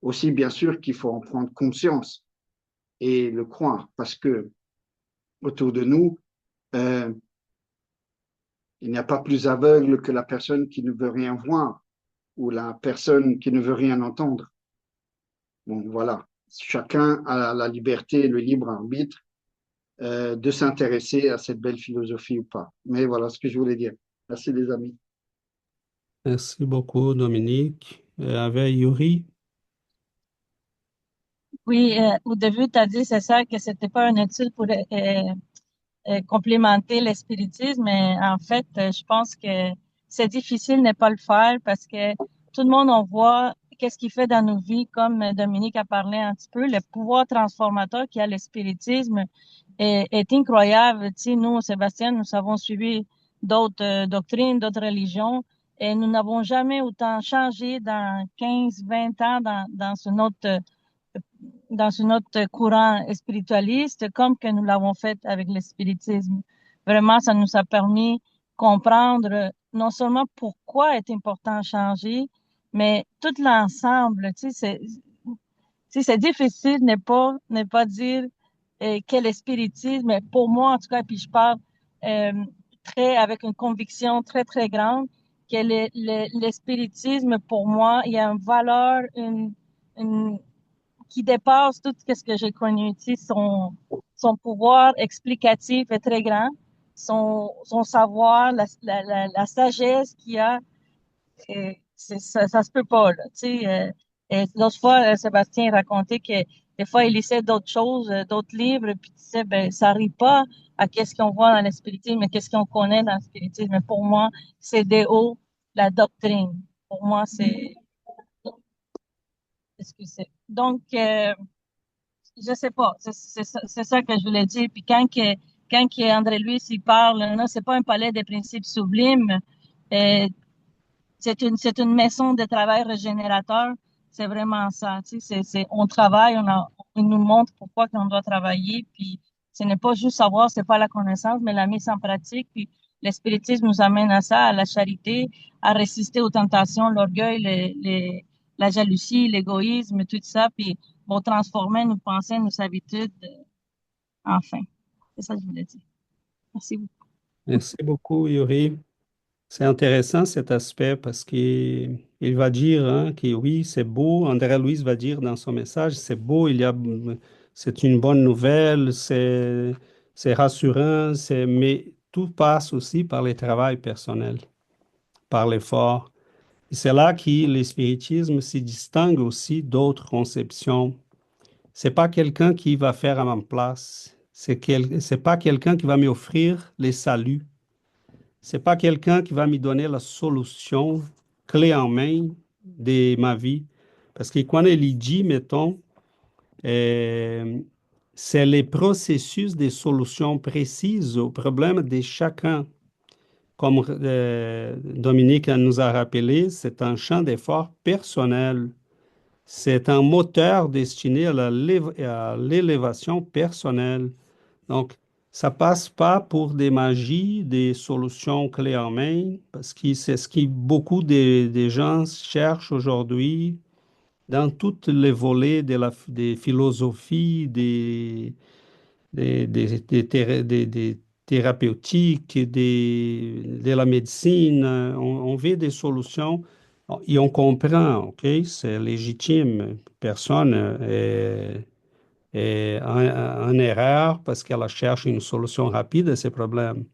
Aussi, bien sûr, qu'il faut en prendre conscience et le croire, parce que autour de nous, Il n'y a pas plus aveugle que la personne qui ne veut rien voir ou la personne qui ne veut rien entendre. Bon, voilà. Chacun a la liberté, le libre arbitre de s'intéresser à cette belle philosophie ou pas. Mais voilà ce que je voulais dire. Merci les amis. Merci beaucoup, Dominique. Avec Yuri? Oui, au début, tu as dit, c'est ça, que c'était pas une étude pour complémenter le spiritisme, mais en fait, je pense que c'est difficile de ne pas le faire parce que tout le monde, on voit qu'est-ce qu'il fait dans nos vies, comme Dominique a parlé un petit peu, le pouvoir transformateur qu'il y a le spiritisme est incroyable. Tu sais, nous, Sébastien, nous avons suivi d'autres doctrines, d'autres religions, et nous n'avons jamais autant changé dans 15, 20 ans dans notre courant spiritualiste comme que nous l'avons fait avec le spiritisme. Vraiment, ça nous a permis de comprendre non seulement pourquoi est important changer, mais tout l'ensemble. C'est difficile de ne pas dire quel est le spiritisme, mais pour moi, en tout cas, puis je parle euh, avec une conviction très, très grande, que le spiritisme, pour moi, il y a une valeur, une qui dépasse tout ce que j'ai connu. Tu sais, son pouvoir explicatif est très grand. Son savoir, la sagesse qu'il a, ça se peut pas, là. Tu sais, et l'autre fois, Sébastien racontait que des fois, il lisait d'autres choses, d'autres livres, puis tu sais, ben, ça arrive pas à qu'est-ce qu'on voit dans le spiritisme, mais qu'est-ce qu'on connaît dans le spiritisme. Mais pour moi, c'est des hauts, la doctrine. Pour moi, c'est ce que c'est. Donc, je sais pas, c'est ça que je voulais dire. Puis quand André Louis il parle, non, c'est pas un palais des principes sublimes, euh, c'est une maison de travail régénérateur. C'est vraiment ça. Tu sais, on travaille, on nous montre pourquoi qu'on doit travailler. Puis ce n'est pas juste savoir, c'est pas la connaissance, mais la mise en pratique. Puis le spiritisme nous amène à ça, à la charité, à résister aux tentations, l'orgueil, la jalousie, l'égoïsme, tout ça. Puis pour transformer nos pensées, nos habitudes, enfin. C'est ça que je voulais dire. Merci beaucoup. Merci beaucoup, Yuri. C'est intéressant cet aspect parce qu'il va dire hein, que oui, c'est beau. André Louise va dire dans son message, c'est beau, c'est une bonne nouvelle, c'est rassurant, mais tout passe aussi par le travail personnel, par l'effort. Et c'est là que le spiritisme se distingue aussi d'autres conceptions. C'est pas quelqu'un qui va faire à ma place. C'est pas quelqu'un qui va m'offrir les saluts. C'est pas quelqu'un qui va me donner la solution clé en main de ma vie. Parce que quand il dit, mettons, euh, c'est les processus de solutions précises aux problèmes de chacun. Comme Dominique nous a rappelé, c'est un champ d'effort personnel. C'est un moteur destiné à l'élévation personnelle. Donc, ça passe pas pour des magies, des solutions clés en main, parce que c'est ce que beaucoup de gens cherchent aujourd'hui dans tous les volets des philosophies, des thérapeutiques, de la médecine. On veut des solutions et on comprend, OK? C'est légitime. Personne est en erreur parce qu'elle cherche une solution rapide à ces problèmes.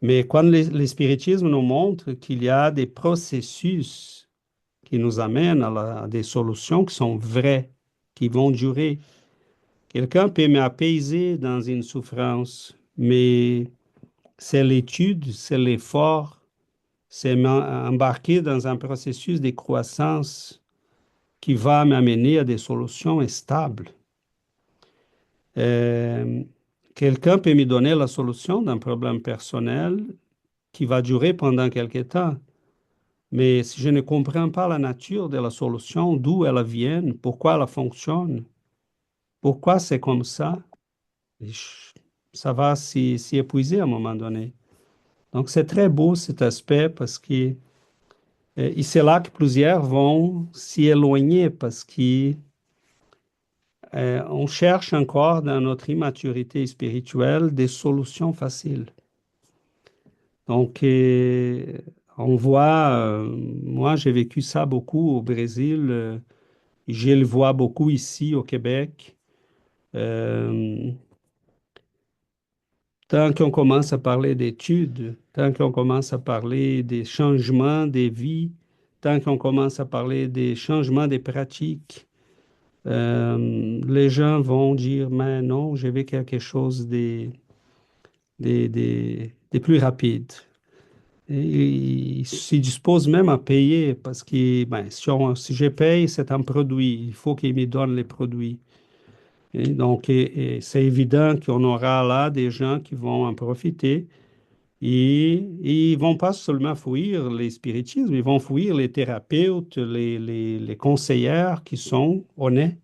Mais quand le spiritisme nous montre qu'il y a des processus qui nous amènent à des solutions qui sont vraies, qui vont durer. Quelqu'un peut m'apaiser dans une souffrance, mais c'est l'étude, c'est l'effort, c'est m'embarquer dans un processus de croissance qui va m'amener à des solutions stables. Euh, Quelqu'un peut me donner la solution d'un problème personnel qui va durer pendant quelque temps. Mais si je ne comprends pas la nature de la solution, d'où elle vient, pourquoi elle fonctionne, pourquoi c'est comme ça, ça va s'y épuiser à un moment donné. Donc c'est très beau cet aspect parce que et c'est là que plusieurs vont s'y éloigner parce qu'on cherche encore dans notre immaturité spirituelle des solutions faciles. Donc, on voit, moi j'ai vécu ça beaucoup au Brésil, je le vois beaucoup ici au Québec. Euh, Tant qu'on commence à parler d'études, tant qu'on commence à parler des changements des vies, tant qu'on commence à parler des changements des pratiques, les gens vont dire, mais non, je veux quelque chose des plus rapides. Et ils s'y disposent même à payer parce que ben, si je paye, c'est un produit. Il faut qu'ils me donnent les produits. Et donc, et c'est évident qu'on aura là des gens qui vont en profiter. Et ils vont pas seulement fuir les spiritismes, ils vont fuir les thérapeutes, les conseillères qui sont honnêtes.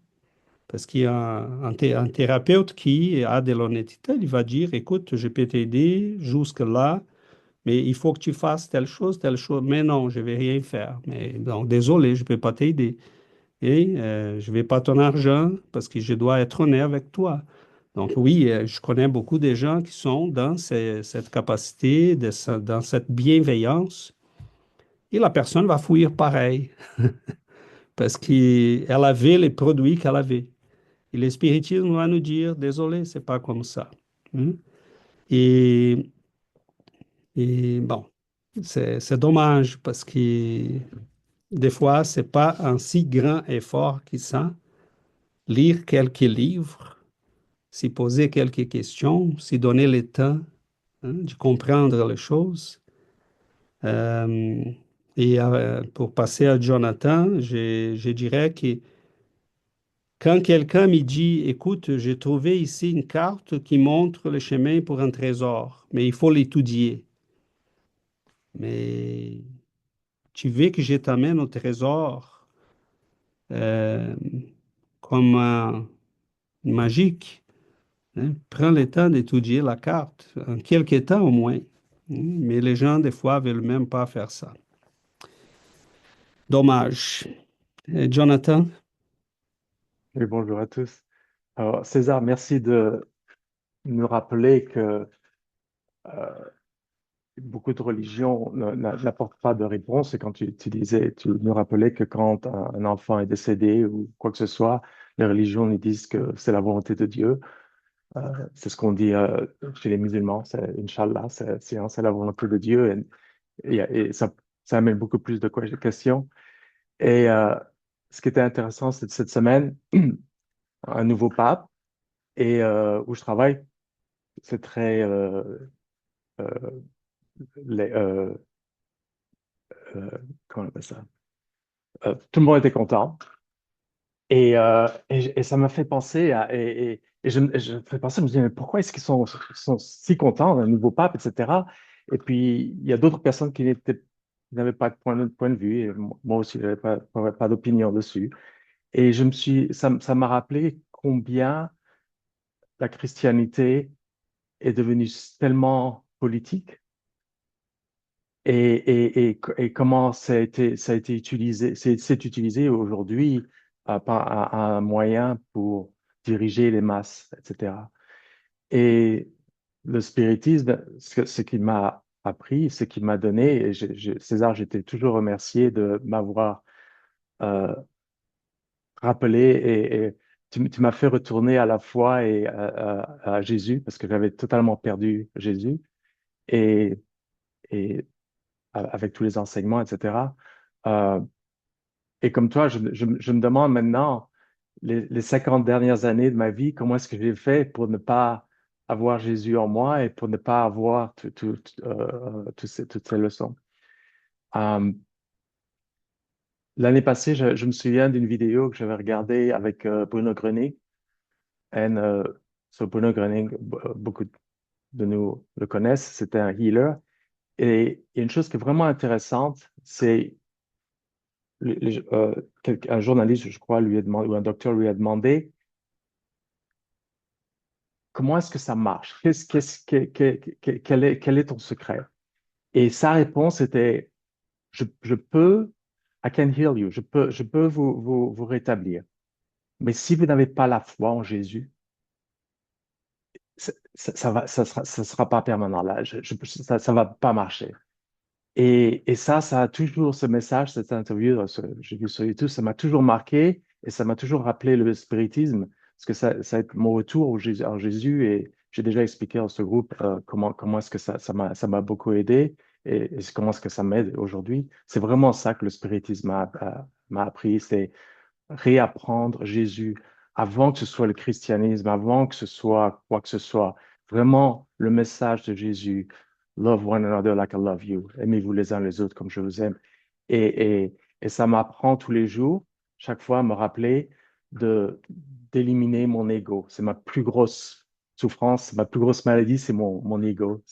Parce qu'il y a un thérapeute qui a de l'honnêteté, il va dire, écoute, je peux t'aider jusque-là, mais il faut que tu fasses telle chose, telle chose. Mais non, je vais rien faire. Mais donc, désolé, je peux pas t'aider. Et je vais pas ton argent parce que je dois être honnête avec toi. Donc oui, je connais beaucoup de gens qui sont dans cette capacité, dans cette bienveillance, et la personne va fuir pareil, parce qu'elle avait les produits qu'elle avait. Et le spiritisme va nous dire, désolé, c'est pas comme ça. Hein. Et, et bon, c'est dommage parce que des fois, c'est pas un si grand effort que ça. Lire quelques livres, s'y poser quelques questions, s'y donner le temps de comprendre les choses. Euh, et pour passer à Jonathan, je dirais que quand quelqu'un me dit, écoute, j'ai trouvé ici une carte qui montre le chemin pour un trésor, mais il faut l'étudier. Mais tu veux que je t'amène au trésor euh, comme magique, hein? Prends le temps d'étudier la carte, en quelques temps au moins. Mais les gens, des fois, veulent même pas faire ça. Dommage. Jonathan? Et bonjour à tous. Alors, César, merci de me rappeler que beaucoup de religions n'apportent pas de réponse. Et quand tu disais, tu me rappelais que quand un enfant est décédé ou quoi que ce soit, les religions nous disent que c'est la volonté de Dieu. C'est ce qu'on dit chez les musulmans, c'est Inch'Allah, c'est la volonté de Dieu. Et ça amène beaucoup plus de questions. Et ce qui était intéressant, c'est cette semaine, un nouveau pape, et où je travaille, c'est très euh, les- euh, comment on appelle ça? Tout le monde était content et ça m'a fait penser je me fais penser, je me dis mais pourquoi est-ce qu'ils sont si contents d'un nouveau pape, etc. Et puis il y a d'autres personnes qui n'avaient pas de point de vue et moi aussi je n'avais pas d'opinion dessus. Et ça m'a rappelé combien la christianité est devenue tellement politique et comment ça a été utilisé, c'est utilisé aujourd'hui par un moyen pour diriger les masses, etc. Et le spiritisme, ce qu'il m'a appris, ce qu'il m'a donné, et César, j'étais toujours remercié de m'avoir euh, rappelé et tu m'as fait retourner à la foi et à Jésus parce que j'avais totalement perdu Jésus. Et, et avec tous les enseignements, etc. Euh, et comme toi, je me demande maintenant, les 50 dernières années de ma vie, comment est-ce que j'ai fait pour ne pas avoir Jésus en moi et pour ne pas avoir toutes ces leçons. Euh, L'année passée, je me souviens d'une vidéo que j'avais regardée avec Bruno Gröning. Et, Bruno Gröning, beaucoup de nous le connaissent, c'était un healer. Et une chose qui est vraiment intéressante, c'est un journaliste, je crois, lui a demandé, ou un docteur lui a demandé comment est-ce que ça marche? Quel est ton secret? Et sa réponse était, je peux, I can heal you, je peux vous rétablir. Mais si vous n'avez pas la foi en Jésus, ça sera pas permanent là. Ça va pas marcher. Et ça a toujours, ce message, cette interview, j'ai vu sur YouTube, ça m'a toujours marqué et ça m'a toujours rappelé le spiritisme, parce que ça a été mon retour en Jésus et j'ai déjà expliqué dans ce groupe comment est-ce que ça m'a beaucoup aidé et comment est-ce que ça m'aide aujourd'hui. C'est vraiment ça que le spiritisme m'a appris, c'est réapprendre Jésus avant que ce soit le christianisme, avant que ce soit quoi que ce soit. Vraiment, le message de Jésus, love one another like I love you. Aimez-vous les uns les autres comme je vous aime. Et ça m'apprend tous les jours, chaque fois, à me rappeler d'éliminer mon ego. C'est ma plus grosse souffrance, ma plus grosse maladie, c'est mon ego.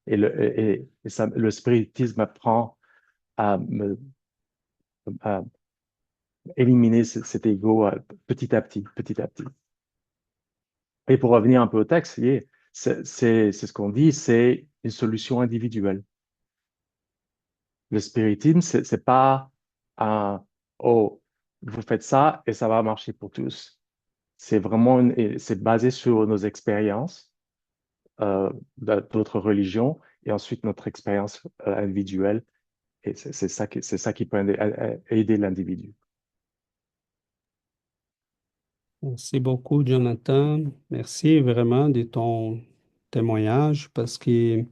Le spiritisme m'apprend à éliminer cet ego petit à petit, petit à petit. Et pour revenir un peu au texte, c'est ce qu'on dit, c'est une solution individuelle. Le spiritisme, c'est pas un, oh, vous faites ça et ça va marcher pour tous. C'est vraiment, c'est basé sur nos expériences d'autres religions et ensuite notre expérience individuelle. Et c'est ça qui peut aider l'individu. Merci beaucoup, Jonathan. Merci vraiment de ton témoignage parce que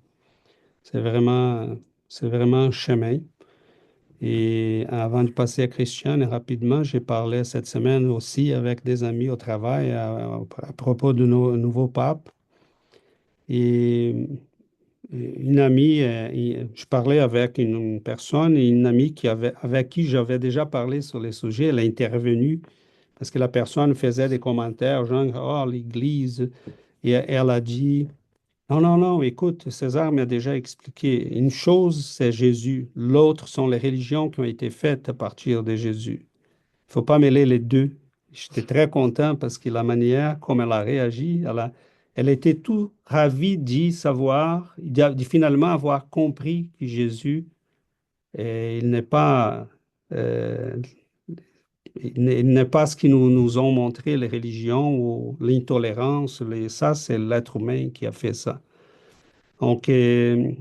c'est vraiment, c'est vraiment un chemin. Et avant de passer à Christiane, rapidement, j'ai parlé cette semaine aussi avec des amis au travail à propos de nos nouveaux papes. Et une amie, je parlais avec une personne, une amie avec qui j'avais déjà parlé sur les sujets. Elle est intervenue parce que la personne faisait des commentaires, genre, oh, l'Église. Et elle a dit, non, non, non, écoute, César m'a déjà expliqué. Une chose, c'est Jésus. L'autre sont les religions qui ont été faites à partir de Jésus. Il ne faut pas mêler les deux. J'étais très content parce que la manière comme elle a réagi, elle était tout ravie d'y savoir, de finalement avoir compris que Jésus, il n'est pas, euh, il n'est pas ce qu'ils nous ont montré les religions ou l'intolérance. Ça, c'est l'être humain qui a fait ça. Donc, euh,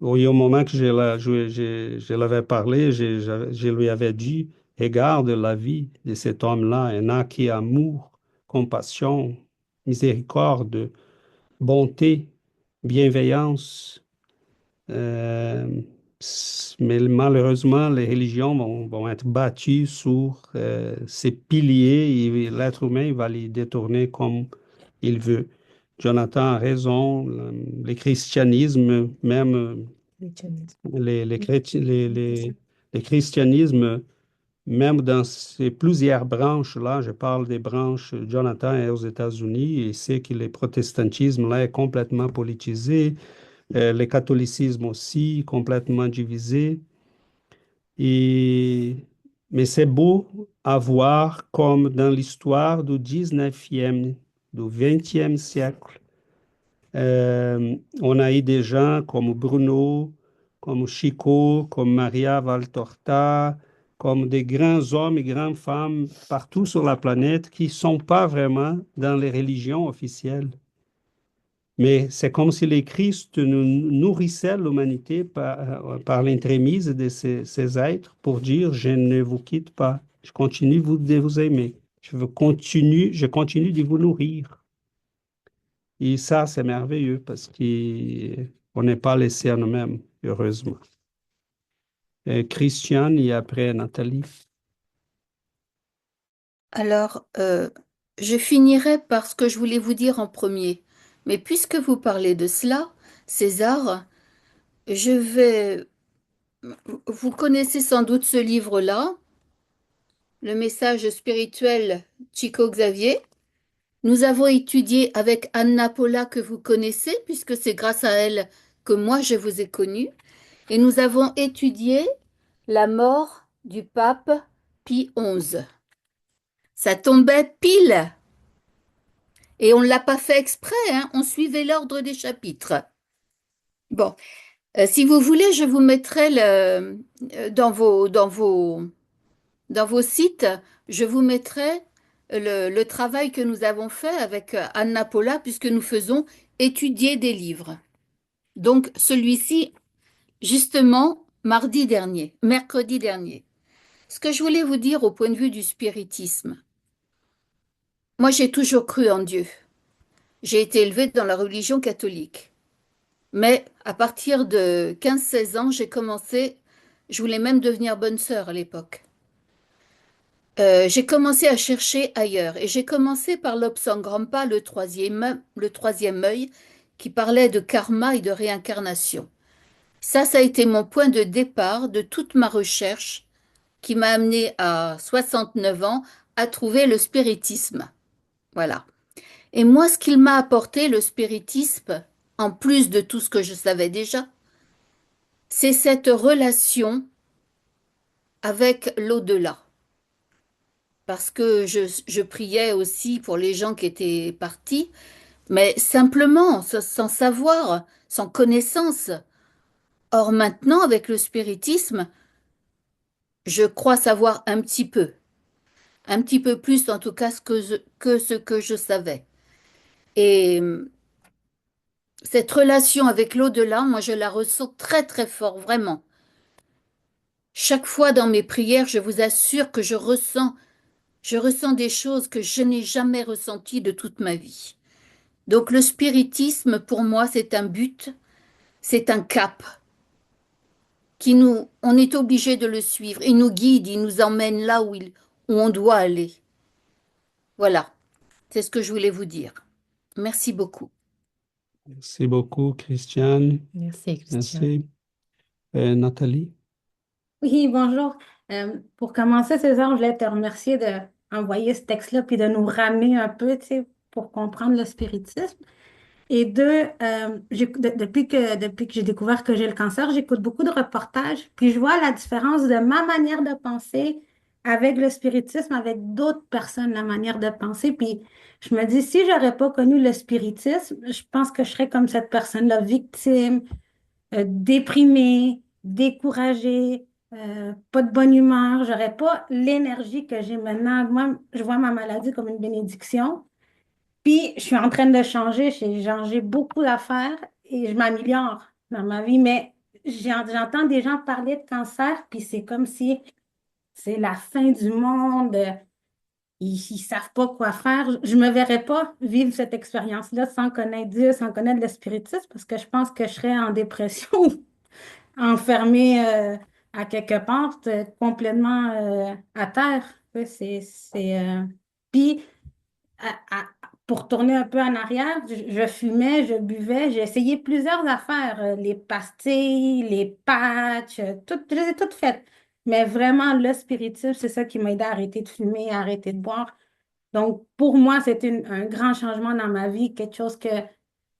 oui, au moment que je l'avais parlé, je lui avais dit, regarde la vie de cet homme-là, un a qui a amour, compassion, miséricorde, bonté, bienveillance. Euh, mais malheureusement, les religions vont être bâties sur ces piliers et l'être humain va les détourner comme il veut. Jonathan a raison, le christianisme, même les christianismes, même dans ces plusieurs branches-là, je parle des branches, Jonathan est aux États-Unis et sait que le protestantisme là est complètement politisé, le catholicisme aussi complètement divisé. Et, mais c'est beau à voir comme dans l'histoire du 19e, du 20e siècle, on a eu des gens comme Bruno, comme Chico, comme Maria Valtorta, comme des grands hommes et grandes femmes partout sur la planète qui ne sont pas vraiment dans les religions officielles. Mais c'est comme si les Christ nous nourrissaient l'humanité par l'entremise de ces êtres pour dire, je ne vous quitte pas, je continue de vous aimer, je continue de vous nourrir. Et ça, c'est merveilleux parce qu'on n'est pas laissé à nous-mêmes, heureusement. Christiane et après Nathalie. Alors, je finirai par ce que je voulais vous dire en premier. Mais puisque vous parlez de cela, César, je vais... Vous connaissez sans doute ce livre-là, Le message spirituel Chico Xavier. Nous avons étudié avec Anna Paula que vous connaissez, puisque c'est grâce à elle que moi je vous ai connu. Et nous avons étudié la mort du pape Pie XI. Ça tombait pile. Et on ne l'a pas fait exprès, hein, on suivait l'ordre des chapitres. Bon, si vous voulez, je vous mettrai dans vos sites, je vous mettrai le travail que nous avons fait avec Anna Paula, puisque nous faisons étudier des livres. Donc, celui-ci, justement, mercredi dernier. Ce que je voulais vous dire au point de vue du spiritisme, moi j'ai toujours cru en Dieu. J'ai été élevée dans la religion catholique. Mais à partir de 15-16 ans, je voulais même devenir bonne sœur à l'époque. J'ai commencé à chercher ailleurs et j'ai commencé par l'Obsangrampa, le troisième œil, qui parlait de karma et de réincarnation. Ça a été mon point de départ de toute ma recherche qui m'a amené à 69 ans à trouver le spiritisme. Voilà. Et moi, ce qu'il m'a apporté, le spiritisme, en plus de tout ce que je savais déjà, c'est cette relation avec l'au-delà. Parce que je priais aussi pour les gens qui étaient partis, mais simplement, sans savoir, sans connaissance. Or maintenant, avec le spiritisme, je crois savoir un petit peu plus en tout cas que ce que je savais. Et cette relation avec l'au-delà, moi je la ressens très très fort, vraiment. Chaque fois dans mes prières, je vous assure que je ressens des choses que je n'ai jamais ressenties de toute ma vie. Donc le spiritisme, pour moi, c'est un but, c'est un cap on est obligé de le suivre. Il nous guide, il nous emmène là où on doit aller. Voilà, c'est ce que je voulais vous dire. Merci beaucoup. Merci beaucoup, Christiane. Merci, Christian. Merci. Nathalie? Oui, bonjour. Pour commencer, César, je voulais te remercier d'envoyer ce texte-là puis de nous ramener un peu, tu sais, pour comprendre le spiritisme. Et deux, depuis que j'ai découvert que j'ai le cancer, j'écoute beaucoup de reportages, puis je vois la différence de ma manière de penser avec le spiritisme, avec d'autres personnes, la manière de penser. Puis je me dis, si j'aurais pas connu le spiritisme, je pense que je serais comme cette personne-là, victime, déprimée, découragée, pas de bonne humeur. J'aurais pas l'énergie que j'ai maintenant. Moi, je vois ma maladie comme une bénédiction. Puis, je suis en train de changer. J'ai beaucoup d'affaires et je m'améliore dans ma vie. Mais j'entends des gens parler de cancer, puis c'est comme si c'est la fin du monde. Ils savent pas quoi faire. Je me verrais pas vivre cette expérience-là sans connaître Dieu, sans connaître le spiritisme, parce que je pense que je serais en dépression, enfermée à quelque part, complètement à terre. Ouais, Puis, à- à- pour tourner un peu en arrière, je fumais, je buvais, j'ai essayé plusieurs affaires, les pastilles, les patchs, je les ai toutes faites. Mais vraiment, le spiritisme, c'est ça qui m'a aidé à arrêter de fumer, à arrêter de boire. Donc, pour moi, c'était un grand changement dans ma vie, quelque chose que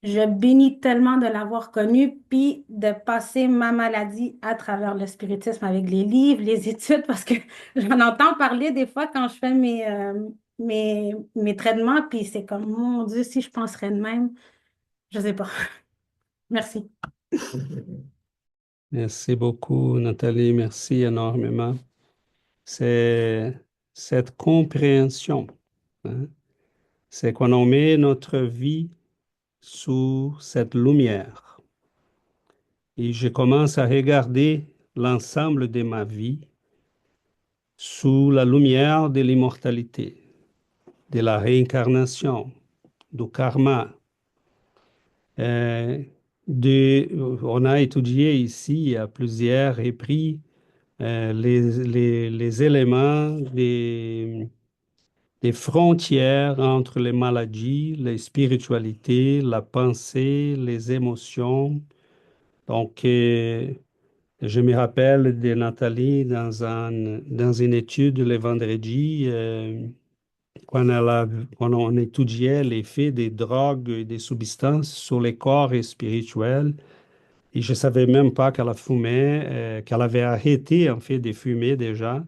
je bénis tellement de l'avoir connu, puis de passer ma maladie à travers le spiritisme avec les livres, les études, parce que j'en entends parler des fois quand je fais mes traitements, puis c'est comme, mon Dieu, si je penserais de même, je sais pas. Merci. Merci beaucoup, Nathalie. Merci énormément. C'est cette compréhension, hein. C'est qu'on en met notre vie sous cette lumière. Et je commence à regarder l'ensemble de ma vie sous la lumière de l'immortalité, de la réincarnation, du karma. Euh, on a étudié ici à plusieurs reprises les éléments des frontières entre les maladies, les spiritualités, la pensée, les émotions. Donc, je me rappelle de Nathalie dans une étude le vendredi, quand on étudiait l'effet des drogues et des substances sur les corps spirituels. Et je ne savais même pas qu'elle fumait, qu'elle avait arrêté en fait de fumer déjà.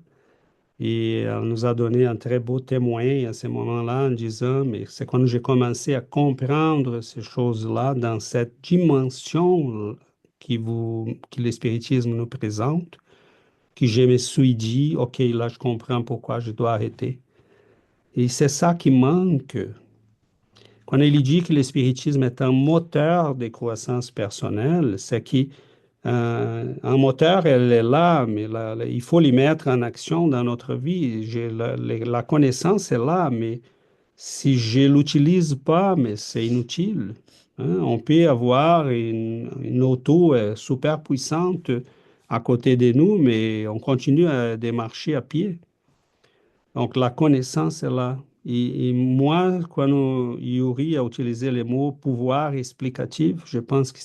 Et elle nous a donné un très beau témoin à ce moment-là en disant, mais c'est quand j'ai commencé à comprendre ces choses-là dans cette dimension que le spiritisme nous présente, que je me suis dit, OK, là, je comprends pourquoi je dois arrêter. Et c'est ça qui manque. Quand il dit que le spiritisme est un moteur de croissance personnelle, c'est qu'un moteur, elle est là, mais il faut l'y mettre en action dans notre vie. La connaissance est là, mais si je ne l'utilise pas, mais c'est inutile. Hein. On peut avoir une auto super puissante à côté de nous, mais on continue à démarcher à pied. Donc, la connaissance est là. Et moi, quand Yuri a utilisé le mot pouvoir explicatif, je pense que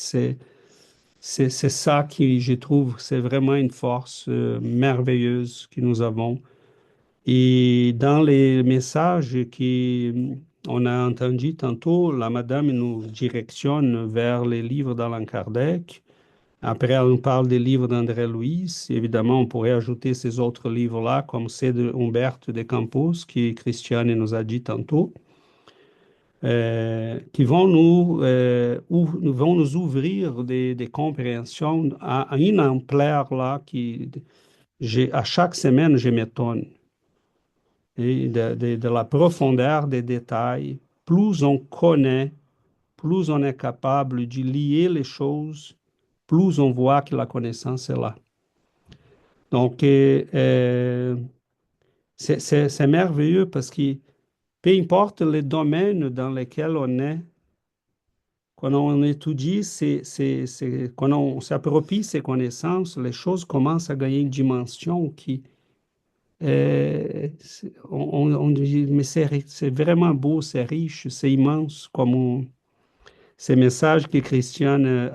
c'est ça qui, je trouve, c'est vraiment une force merveilleuse que nous avons. Et dans les messages qu'on a entendus tantôt, la madame nous directionne vers les livres d'Allan Kardec. Après, elle nous parle des livres d'André Louis. Évidemment, on pourrait ajouter ces autres livres-là, comme ceux de Humberto de Campos, qui Christiane nous a dit tantôt, qui vont nous ouvrir des compréhensions à une ampleur là à chaque semaine, je m'étonne. Et de la profondeur des détails, plus on connaît, plus on est capable de lier les choses, plus on voit que la connaissance est là. Donc, c'est merveilleux parce que peu importe les domaines dans lesquels on est, quand on étudie, quand on s'approprie ces connaissances, les choses commencent à gagner une dimension qui, on dit, mais c'est vraiment beau, c'est riche, c'est immense, comme ces messages que Christiane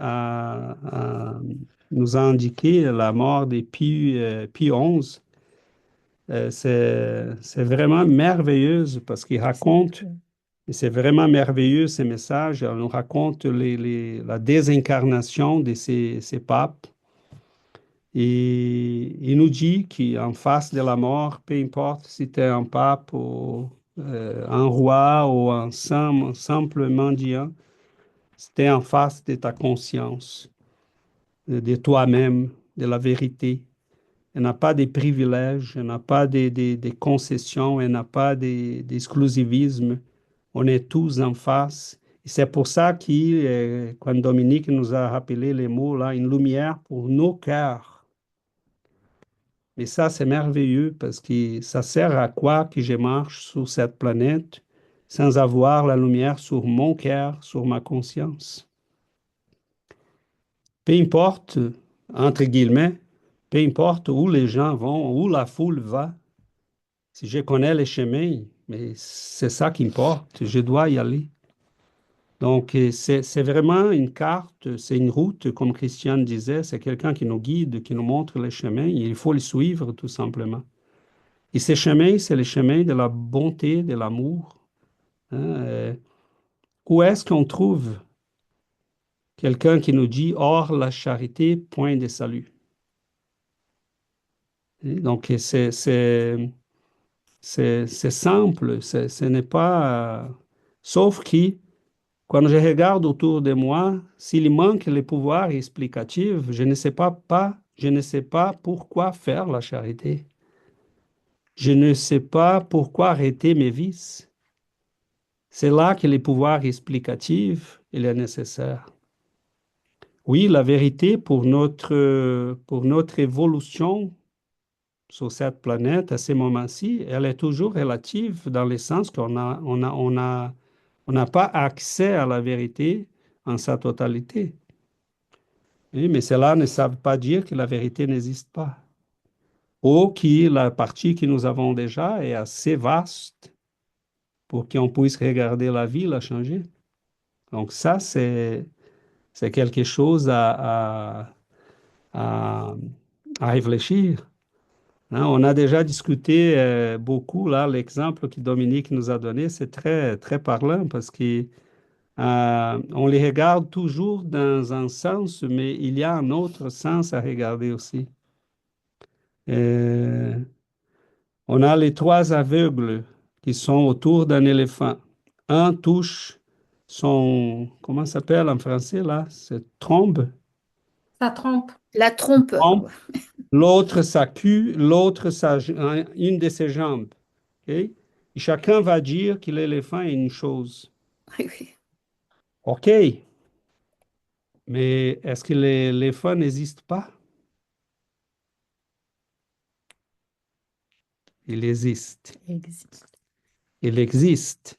nous a indiqués, la mort de Pie XI. C'est vraiment merveilleuse parce qu'il raconte, et c'est vraiment merveilleux ces messages, elle nous raconte la désincarnation de ces papes. Et il nous dit qu'en face de la mort, peu importe si tu es un pape ou un roi ou un simple mendiant, tu es en face de ta conscience, de toi-même, de la vérité. Elle n'a pas de privilèges, elle n'a pas de concessions, elle n'a pas d'exclusivisme. On est tous en face. Et c'est pour ça que, quand Dominique nous a rappelé les mots, là, une lumière pour nos cœurs. Mais ça, c'est merveilleux parce que ça sert à quoi que je marche sur cette planète sans avoir la lumière sur mon cœur, sur ma conscience. Peu importe, entre guillemets, peu importe où les gens vont, où la foule va, si je connais les chemins, mais c'est ça qui importe, je dois y aller. Donc, c'est vraiment une carte, c'est une route, comme Christiane disait, c'est quelqu'un qui nous guide, qui nous montre les chemins, et il faut les suivre tout simplement. Et ces chemins, c'est les chemins de la bonté, de l'amour. Hein, où est-ce qu'on trouve quelqu'un qui nous dit, hors la charité, point de salut? Et donc, c'est simple, ce n'est pas... sauf que, quand je regarde autour de moi, s'il manque le pouvoir explicatif, je ne sais pas pourquoi faire la charité. Je ne sais pas pourquoi arrêter mes vices. C'est là que le pouvoir explicatif il est nécessaire. Oui, la vérité pour notre évolution sur cette planète à ce moment-ci, elle est toujours relative dans le sens qu'on n'a pas accès à la vérité en sa totalité. Oui, mais cela ne veut pas dire que la vérité n'existe pas. Ou que la partie que nous avons déjà est assez vaste pour qu'on puisse regarder la vie, la changer. Donc ça, c'est quelque chose à réfléchir. Hein, on a déjà discuté beaucoup, là, l'exemple que Dominique nous a donné, c'est très, très parlant parce que on les regarde toujours dans un sens, mais il y a un autre sens à regarder aussi. On a les trois aveugles qui sont autour d'un éléphant. Un touche comment ça s'appelle en français là? C'est trompe. Ça trompe. La trompe. Trompe. L'autre sa queue, l'autre une de ses jambes. Okay? Et chacun va dire que l'éléphant est une chose. Oui, oui. OK, mais est-ce que l'éléphant n'existe pas? Il existe. Existe. Il existe.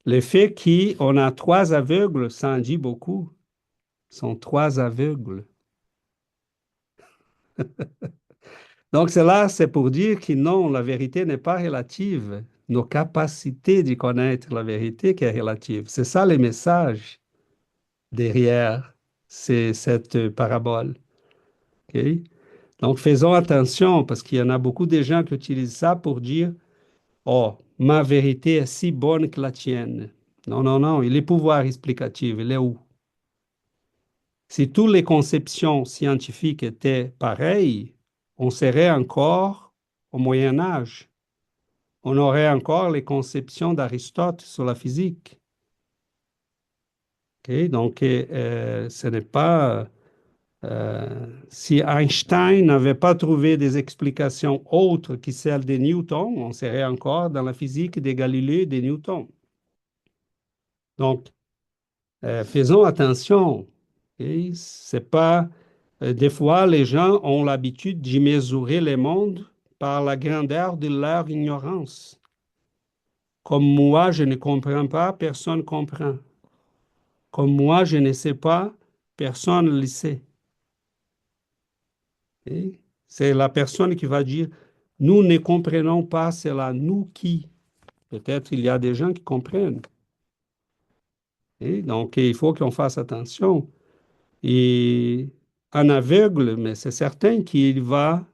Le fait qu'on a trois aveugles, ça en dit beaucoup. Ce sont trois aveugles. Donc, cela, c'est pour dire que non, la vérité n'est pas relative. Nos capacités de connaître la vérité qui est relative. C'est ça le message derrière cette parabole. OK? Donc, faisons attention parce qu'il y en a beaucoup de gens qui utilisent ça pour dire, oh, ma vérité est si bonne que la tienne. Non, non, non, il est pouvoir explicatif, il est où? Si toutes les conceptions scientifiques étaient pareilles, on serait encore au Moyen Âge. On aurait encore les conceptions d'Aristote sur la physique. OK? Donc, ce n'est pas... si Einstein n'avait pas trouvé des explications autres que celles de Newton, on serait encore dans la physique de Galilée et de Newton. Donc, faisons attention. OK? C'est pas... des fois, les gens ont l'habitude de mesurer le monde par la grandeur de leur ignorance. Comme moi, je ne comprends pas, personne ne comprend. Comme moi, je ne sais pas, personne ne le sait. Et c'est la personne qui va dire, nous ne comprenons pas cela, nous qui? Peut-être il y a des gens qui comprennent. Et donc, il faut qu'on fasse attention. Et un aveugle, mais c'est certain qu'il va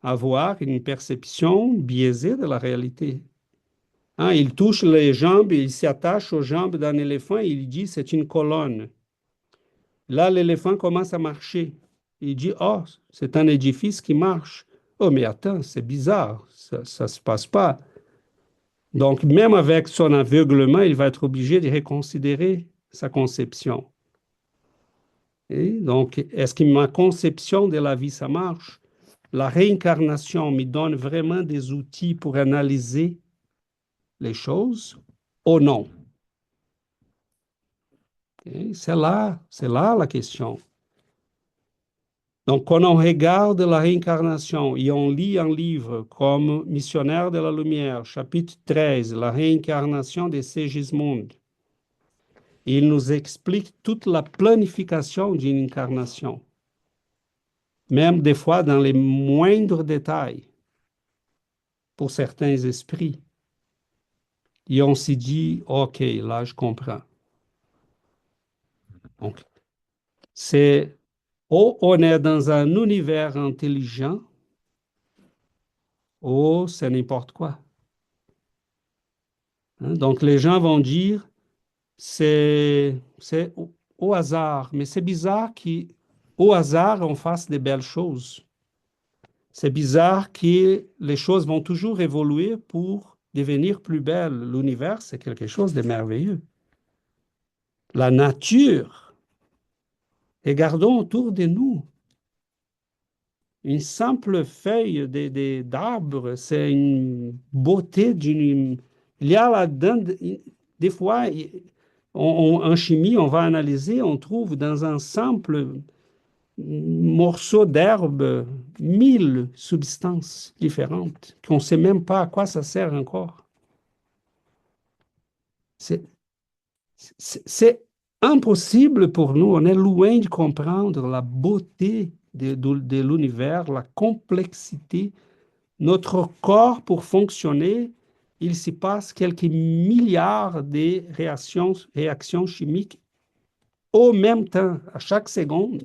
avoir une perception biaisée de la réalité. Hein, il touche les jambes, il s'attache aux jambes d'un éléphant, il dit c'est une colonne. Là, l'éléphant commence à marcher. Il dit, oh, c'est un édifice qui marche. Oh, mais attends, c'est bizarre, ça ne se passe pas. Donc, même avec son aveuglement, il va être obligé de reconsidérer sa conception. Et donc, est-ce que ma conception de la vie, ça marche? La réincarnation me donne vraiment des outils pour analyser les choses ou non? Et c'est là la question. Donc, quand on regarde la réincarnation et on lit un livre comme Missionnaire de la Lumière, chapitre 13, la réincarnation de Sigismund, il nous explique toute la planification d'une incarnation, même des fois dans les moindres détails, pour certains esprits. Et on s'y dit, OK, là, je comprends. Donc, c'est ou on est dans un univers intelligent, ou c'est n'importe quoi. Hein? Donc, les gens vont dire, c'est au hasard, mais c'est bizarre qu'au hasard, on fasse des belles choses. C'est bizarre que les choses vont toujours évoluer pour devenir plus belles. L'univers, c'est quelque chose de merveilleux. La nature, regardons autour de nous. Une simple feuille d'arbre, c'est une beauté d'une... Il y a là-dedans, des fois, en chimie, on va analyser, on trouve dans un simple morceau d'herbe 1000 substances différentes qu'on ne sait même pas à quoi ça sert encore. C'est impossible pour nous, on est loin de comprendre la beauté de l'univers, la complexité. Notre corps, pour fonctionner, il se passe quelques milliards de réactions chimiques au même temps, à chaque seconde.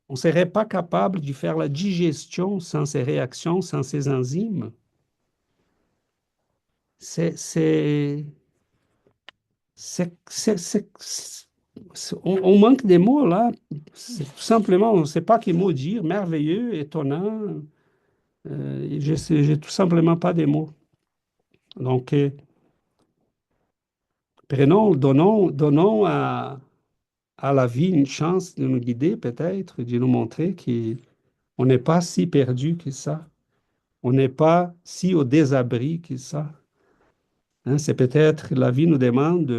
On ne serait pas capable de faire la digestion sans ces réactions, sans ces enzymes. On manque des mots là. Tout simplement, on ne sait pas quel mot dire. Merveilleux, étonnant. J'ai tout simplement pas des mots. Donc, donnons à la vie une chance de nous guider peut-être, de nous montrer qu'on n'est pas si perdu que ça. On n'est pas si au désabri que ça. Hein, c'est peut-être, la vie nous demande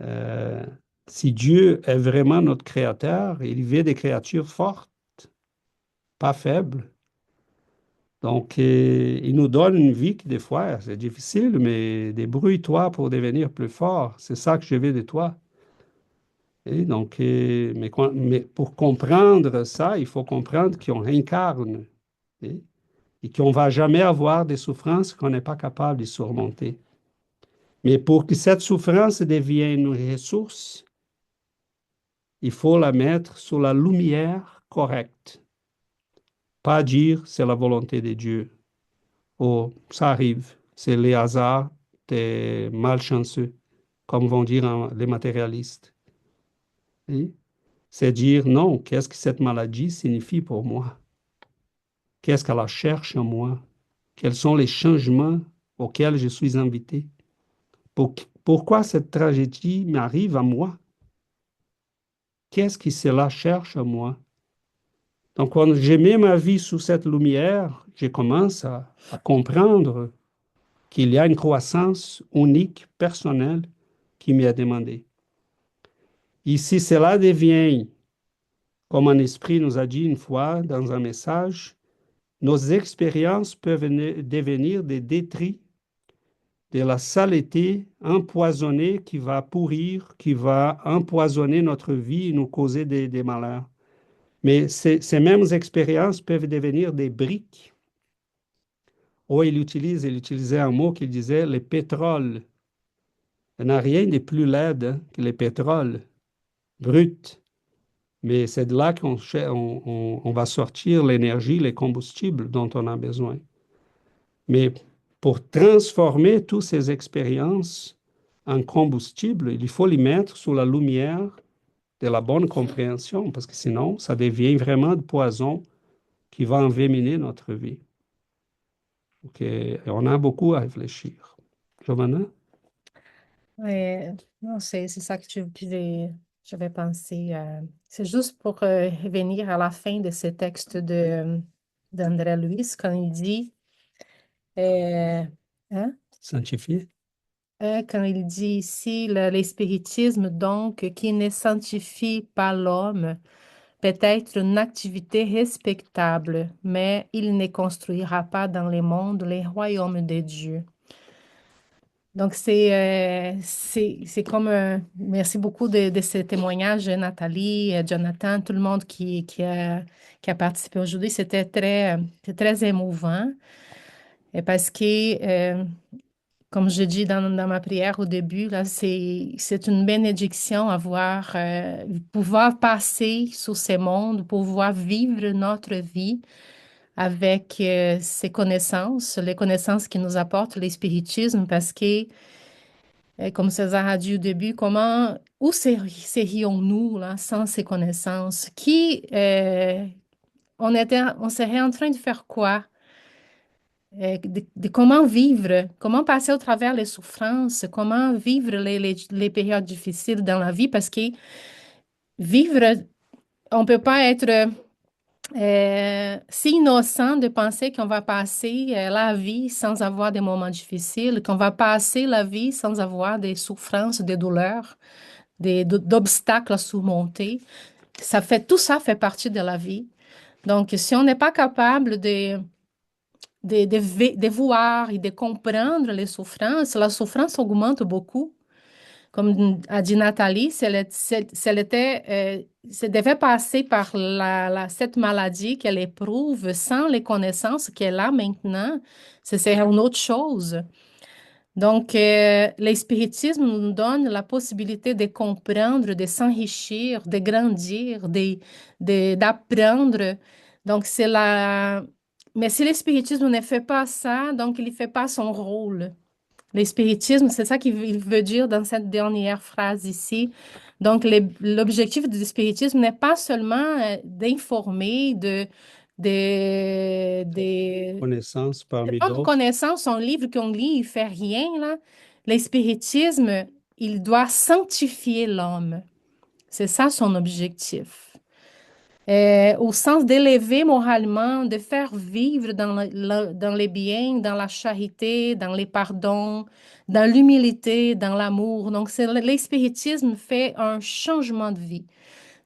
euh, si Dieu est vraiment notre créateur, il veut des créatures fortes, pas faibles. Donc, il nous donne une vie qui, des fois, c'est difficile, mais débrouille-toi pour devenir plus fort. C'est ça que je veux de toi. Et donc, mais pour comprendre ça, il faut comprendre qu'on incarne et qu'on ne va jamais avoir des souffrances qu'on n'est pas capable de surmonter. Mais pour que cette souffrance devienne une ressource, il faut la mettre sous la lumière correcte. Pas dire c'est la volonté de Dieu. Oh, ça arrive. C'est les hasards des malchanceux, comme vont dire les matérialistes. Oui. C'est dire non, qu'est-ce que cette maladie signifie pour moi? Qu'est-ce qu'elle cherche en moi? Quels sont les changements auxquels je suis invité? Pourquoi cette tragédie m'arrive à moi? Qu'est-ce que cela cherche en moi? Donc, quand je mets ma vie sous cette lumière, je commence à comprendre qu'il y a une croissance unique, personnelle, qui m'est demandée. Ici, cela devient, comme un esprit nous a dit une fois dans un message, nos expériences peuvent devenir des détritus de la saleté empoisonnée qui va pourrir, qui va empoisonner notre vie et nous causer des malheurs. Mais ces mêmes expériences peuvent devenir des briques. Oh, il utilisait un mot qu'il disait le pétrole. Il n'y a rien de plus laid que le pétrole brut. Mais c'est de là qu'on va sortir l'énergie, les combustibles dont on a besoin. Mais pour transformer toutes ces expériences en combustible, il faut les mettre sous la lumière de la bonne compréhension, parce que sinon, ça devient vraiment de poison qui va envenimer notre vie. Donc, on a beaucoup à réfléchir. Giovanna? Ouais, non, c'est ça que j'avais pensé. C'est juste pour revenir à la fin de ce texte d'André Luiz, quand il dit, hein? Sanctifié? Quand il dit ici, l'espiritisme, donc, qui ne sanctifie pas l'homme, peut être une activité respectable, mais il ne construira pas dans le monde les royaumes de Dieu. Donc, c'est comme... merci beaucoup de ce témoignage, Nathalie, Jonathan, tout le monde qui a participé aujourd'hui. C'était très émouvant. Et parce que, comme je dis dans ma prière au début, là, c'est une bénédiction avoir, pouvoir passer sous ces mondes, pouvoir vivre notre vie avec ces connaissances, les connaissances qui nous apporte l'espiritisme, parce que comme César a dit au début, où serions-nous là, sans ces connaissances? On serait en train de faire quoi? De comment vivre, comment passer au travers les souffrances, comment vivre les périodes difficiles dans la vie, parce que vivre, on ne peut pas être si innocent de penser qu'on va passer la vie sans avoir des moments difficiles, qu'on va passer la vie sans avoir des souffrances, des douleurs, d'obstacles à surmonter. Tout ça fait partie de la vie. Donc, si on n'est pas capable de voir et de comprendre les souffrances, la souffrance augmente beaucoup. Comme a dit Nathalie, si elle devait passer par cette maladie qu'elle éprouve sans les connaissances qu'elle a maintenant, ce serait une autre chose. Donc, l'espiritisme nous donne la possibilité de comprendre, de s'enrichir, de grandir, d'apprendre. Donc, Mais si l'espiritisme ne fait pas ça, donc il ne fait pas son rôle. L'espiritisme, c'est ça qu'il veut dire dans cette dernière phrase ici. Donc, l'objectif du spiritisme n'est pas seulement d'informer, Connaissance parmi pas de d'autres. connaissances, son livre qu'on lit, il fait rien, là. L'espiritisme, il doit sanctifier l'homme. C'est ça son objectif. au sens d'élever moralement, de faire vivre dans les biens, dans la charité, dans les pardons, dans l'humilité, dans l'amour. Donc, l'espiritisme fait un changement de vie.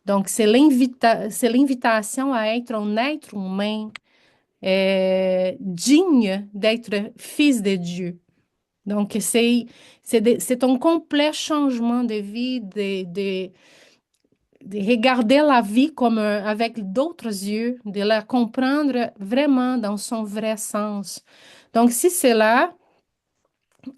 Donc, c'est l'invitation à être un être humain digne d'être fils de Dieu. Donc, c'est un complet changement de vie, de regarder la vie comme avec d'autres yeux, de la comprendre vraiment dans son vrai sens. Donc, si cela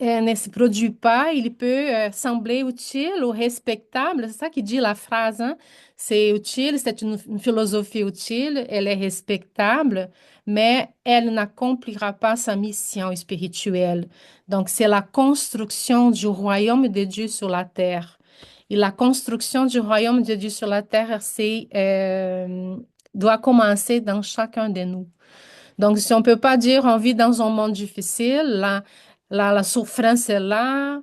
ne se produit pas, il peut sembler utile ou respectable. C'est ça qui dit la phrase, hein? C'est utile, c'est une philosophie utile, elle est respectable, mais elle n'accomplira pas sa mission spirituelle. Donc, c'est la construction du royaume de Dieu sur la terre. Et la construction du royaume de Dieu sur la terre, doit commencer dans chacun de nous. Donc, si on ne peut pas dire on vit dans un monde difficile, la souffrance est là,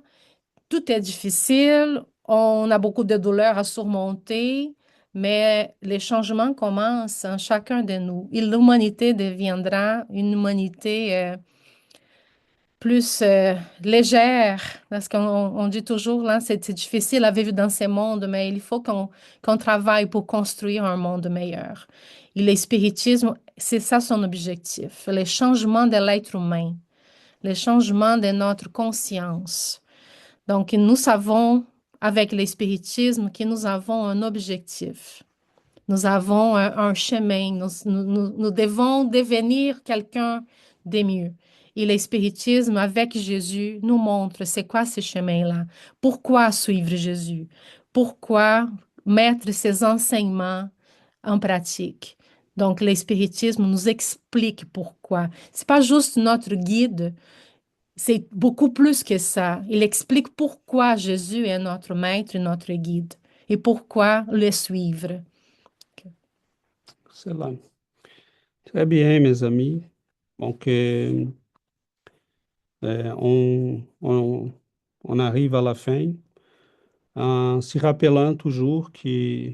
tout est difficile, on a beaucoup de douleurs à surmonter, mais les changements commencent en chacun de nous. Et l'humanité deviendra une humanité plus légère, parce qu'on dit toujours, là, c'est difficile à vivre dans ces mondes, mais il faut qu'on travaille pour construire un monde meilleur. Et le spiritisme, c'est ça son objectif, le changement de l'être humain, le changement de notre conscience. Donc, nous savons, avec le spiritisme, que nous avons un objectif. Nous avons un chemin. Nous devons devenir quelqu'un de mieux. Et le spiritisme, avec Jésus, nous montre c'est quoi ce chemin-là. Pourquoi suivre Jésus? Pourquoi mettre ses enseignements en pratique? Donc, le spiritisme nous explique pourquoi. C'est pas juste notre guide, c'est beaucoup plus que ça. Il explique pourquoi Jésus est notre maître et notre guide et pourquoi le suivre. Excellent. Très bien, mes amis. Donc, on arrive à la fin en s'y rappelant toujours que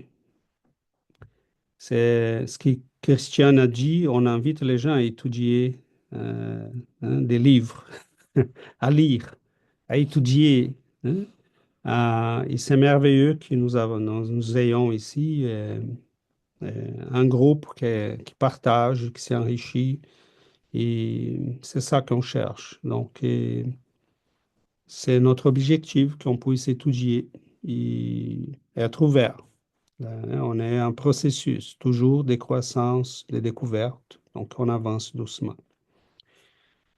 c'est ce que Christian a dit, on invite les gens à étudier des livres, à lire, à étudier, hein. Et c'est merveilleux que nous ayons ici un groupe qui partage, qui s'enrichit, et c'est ça qu'on cherche. Donc, c'est notre objectif qu'on puisse étudier et être ouvert. On est en processus, toujours de croissance, de découverte, donc on avance doucement.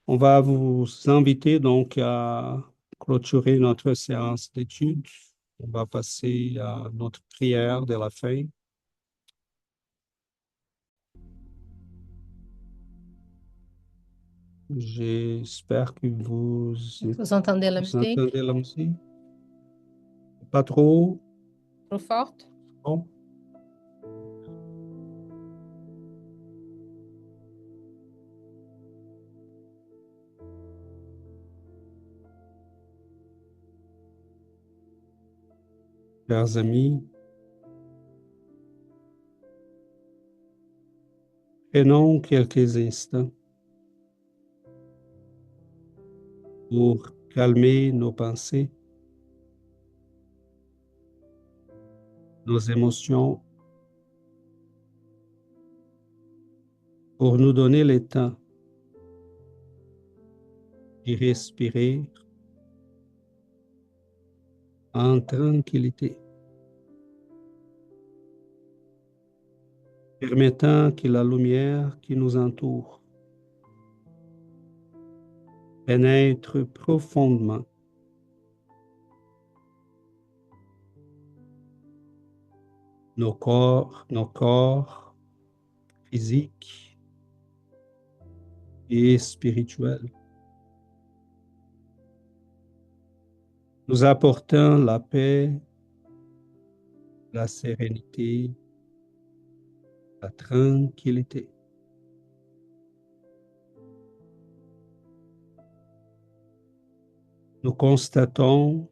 On va vous inviter donc à clôturer notre séance d'études. On va passer à notre prière de la fin. J'espère que Vous entendez la musique? entendez la musique. Pas trop? Trop forte? Bon. Chers amis, prenons quelques instants pour calmer nos pensées, nos émotions, pour nous donner le temps de respirer en tranquillité, permettant que la lumière qui nous entoure pénètre profondément nos corps physiques et spirituels, nous apportant la paix, la sérénité, la tranquillité. Nous constatons,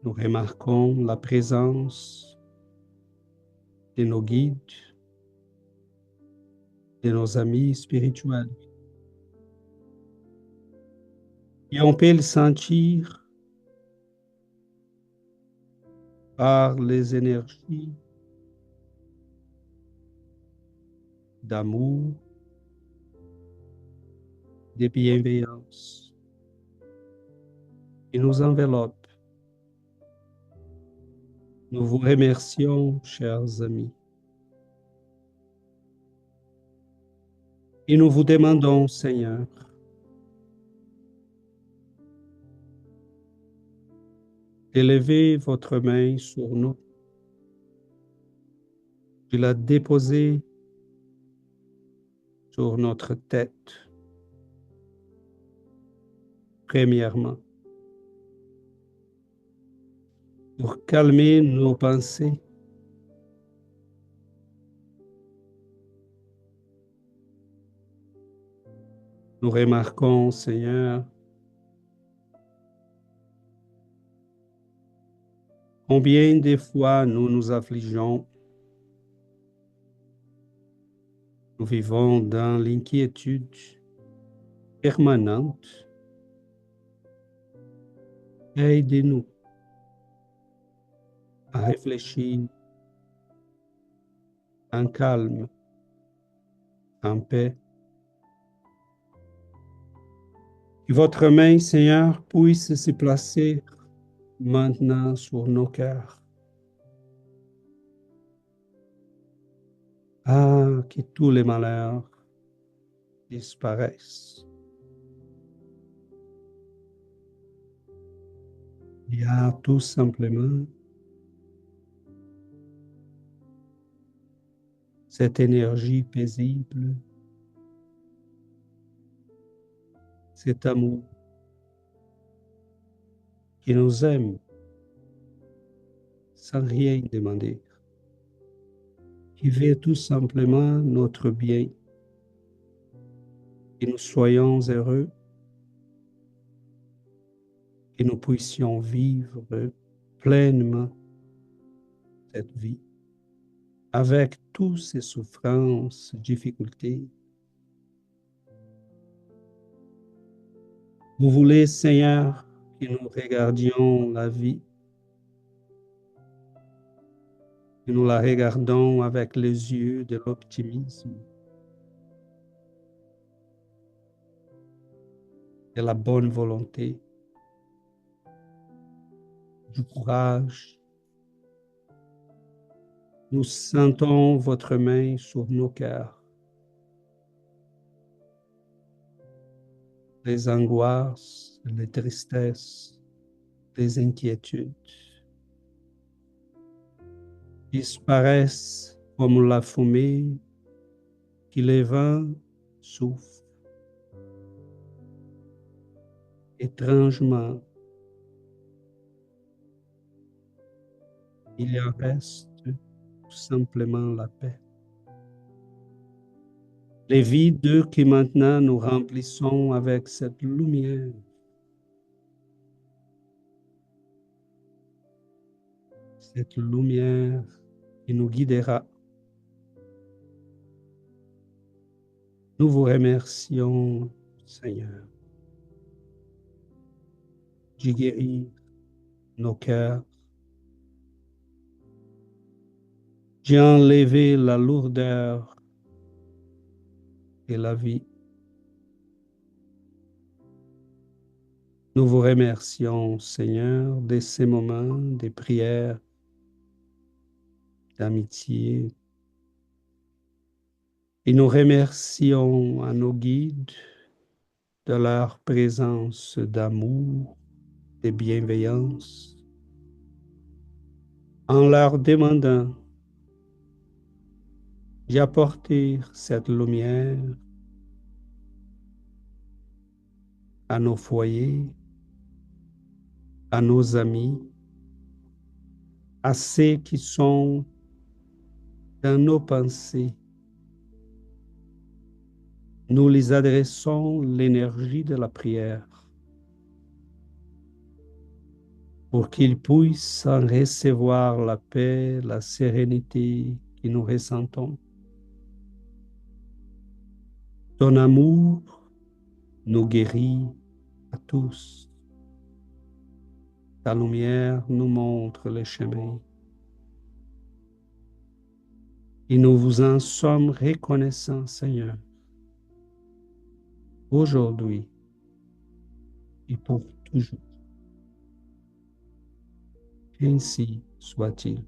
nous remarquons la présence de nos guides, de nos amis spirituels. Et on peut le sentir par les énergies d'amour, de bienveillance qui nous enveloppent. Nous vous remercions, chers amis. Et nous vous demandons, Seigneur, d'élever votre main sur nous, de la déposer sur notre tête, premièrement, pour calmer nos pensées, nous remarquons, Seigneur, combien de fois nous nous affligeons. Nous vivons dans l'inquiétude permanente. Aidez-nous à réfléchir en calme, en paix. Que votre main, Seigneur, puisse se placer maintenant sur nos cœurs. Ah, que tous les malheurs disparaissent. Il y a tout simplement cette énergie paisible, cet amour qui nous aime sans rien demander, qui veut tout simplement notre bien, que nous soyons heureux, que nous puissions vivre pleinement cette vie, avec toutes ces souffrances, difficultés. Vous voulez, Seigneur, que nous regardions la vie, que nous la regardons avec les yeux de l'optimisme, de la bonne volonté, du courage. Nous sentons votre main sur nos cœurs. Les angoisses, les tristesses, les inquiétudes disparaissent comme la fumée que les vents soufflent. Étrangement, il y en reste tout simplement la paix. Les vides que maintenant nous remplissons avec cette lumière, cette lumière qui nous guidera. Nous vous remercions, Seigneur, de guérir nos cœurs, d'enlever la lourdeur de la vie. Nous vous remercions, Seigneur, de ces moments de prière, d'amitié. Et nous remercions à nos guides de leur présence d'amour, de bienveillance, en leur demandant d'apporter cette lumière à nos foyers, à nos amis, à ceux qui sont dans nos pensées. Nous les adressons l'énergie de la prière pour qu'ils puissent en recevoir la paix, la sérénité que nous ressentons. Ton amour nous guérit à tous. Ta lumière nous montre le chemin. Et nous vous en sommes reconnaissants, Seigneur, aujourd'hui et pour toujours. Ainsi soit-il.